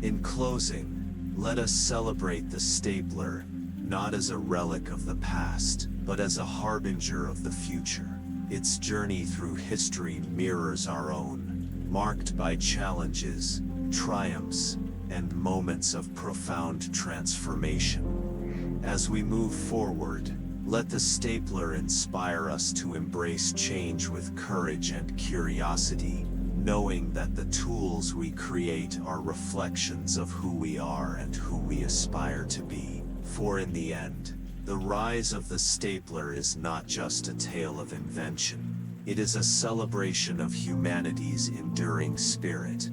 In closing, let us celebrate the stapler, not as a relic of the past, but as a harbinger of the future. Its journey through history mirrors our own, marked by challenges, triumphs, and moments of profound transformation. As we move forward, let the stapler inspire us to embrace change with courage and curiosity, knowing that the tools we create are reflections of who we are and who we aspire to be. For in the end, the rise of the stapler is not just a tale of invention, it is a celebration of humanity's enduring spirit.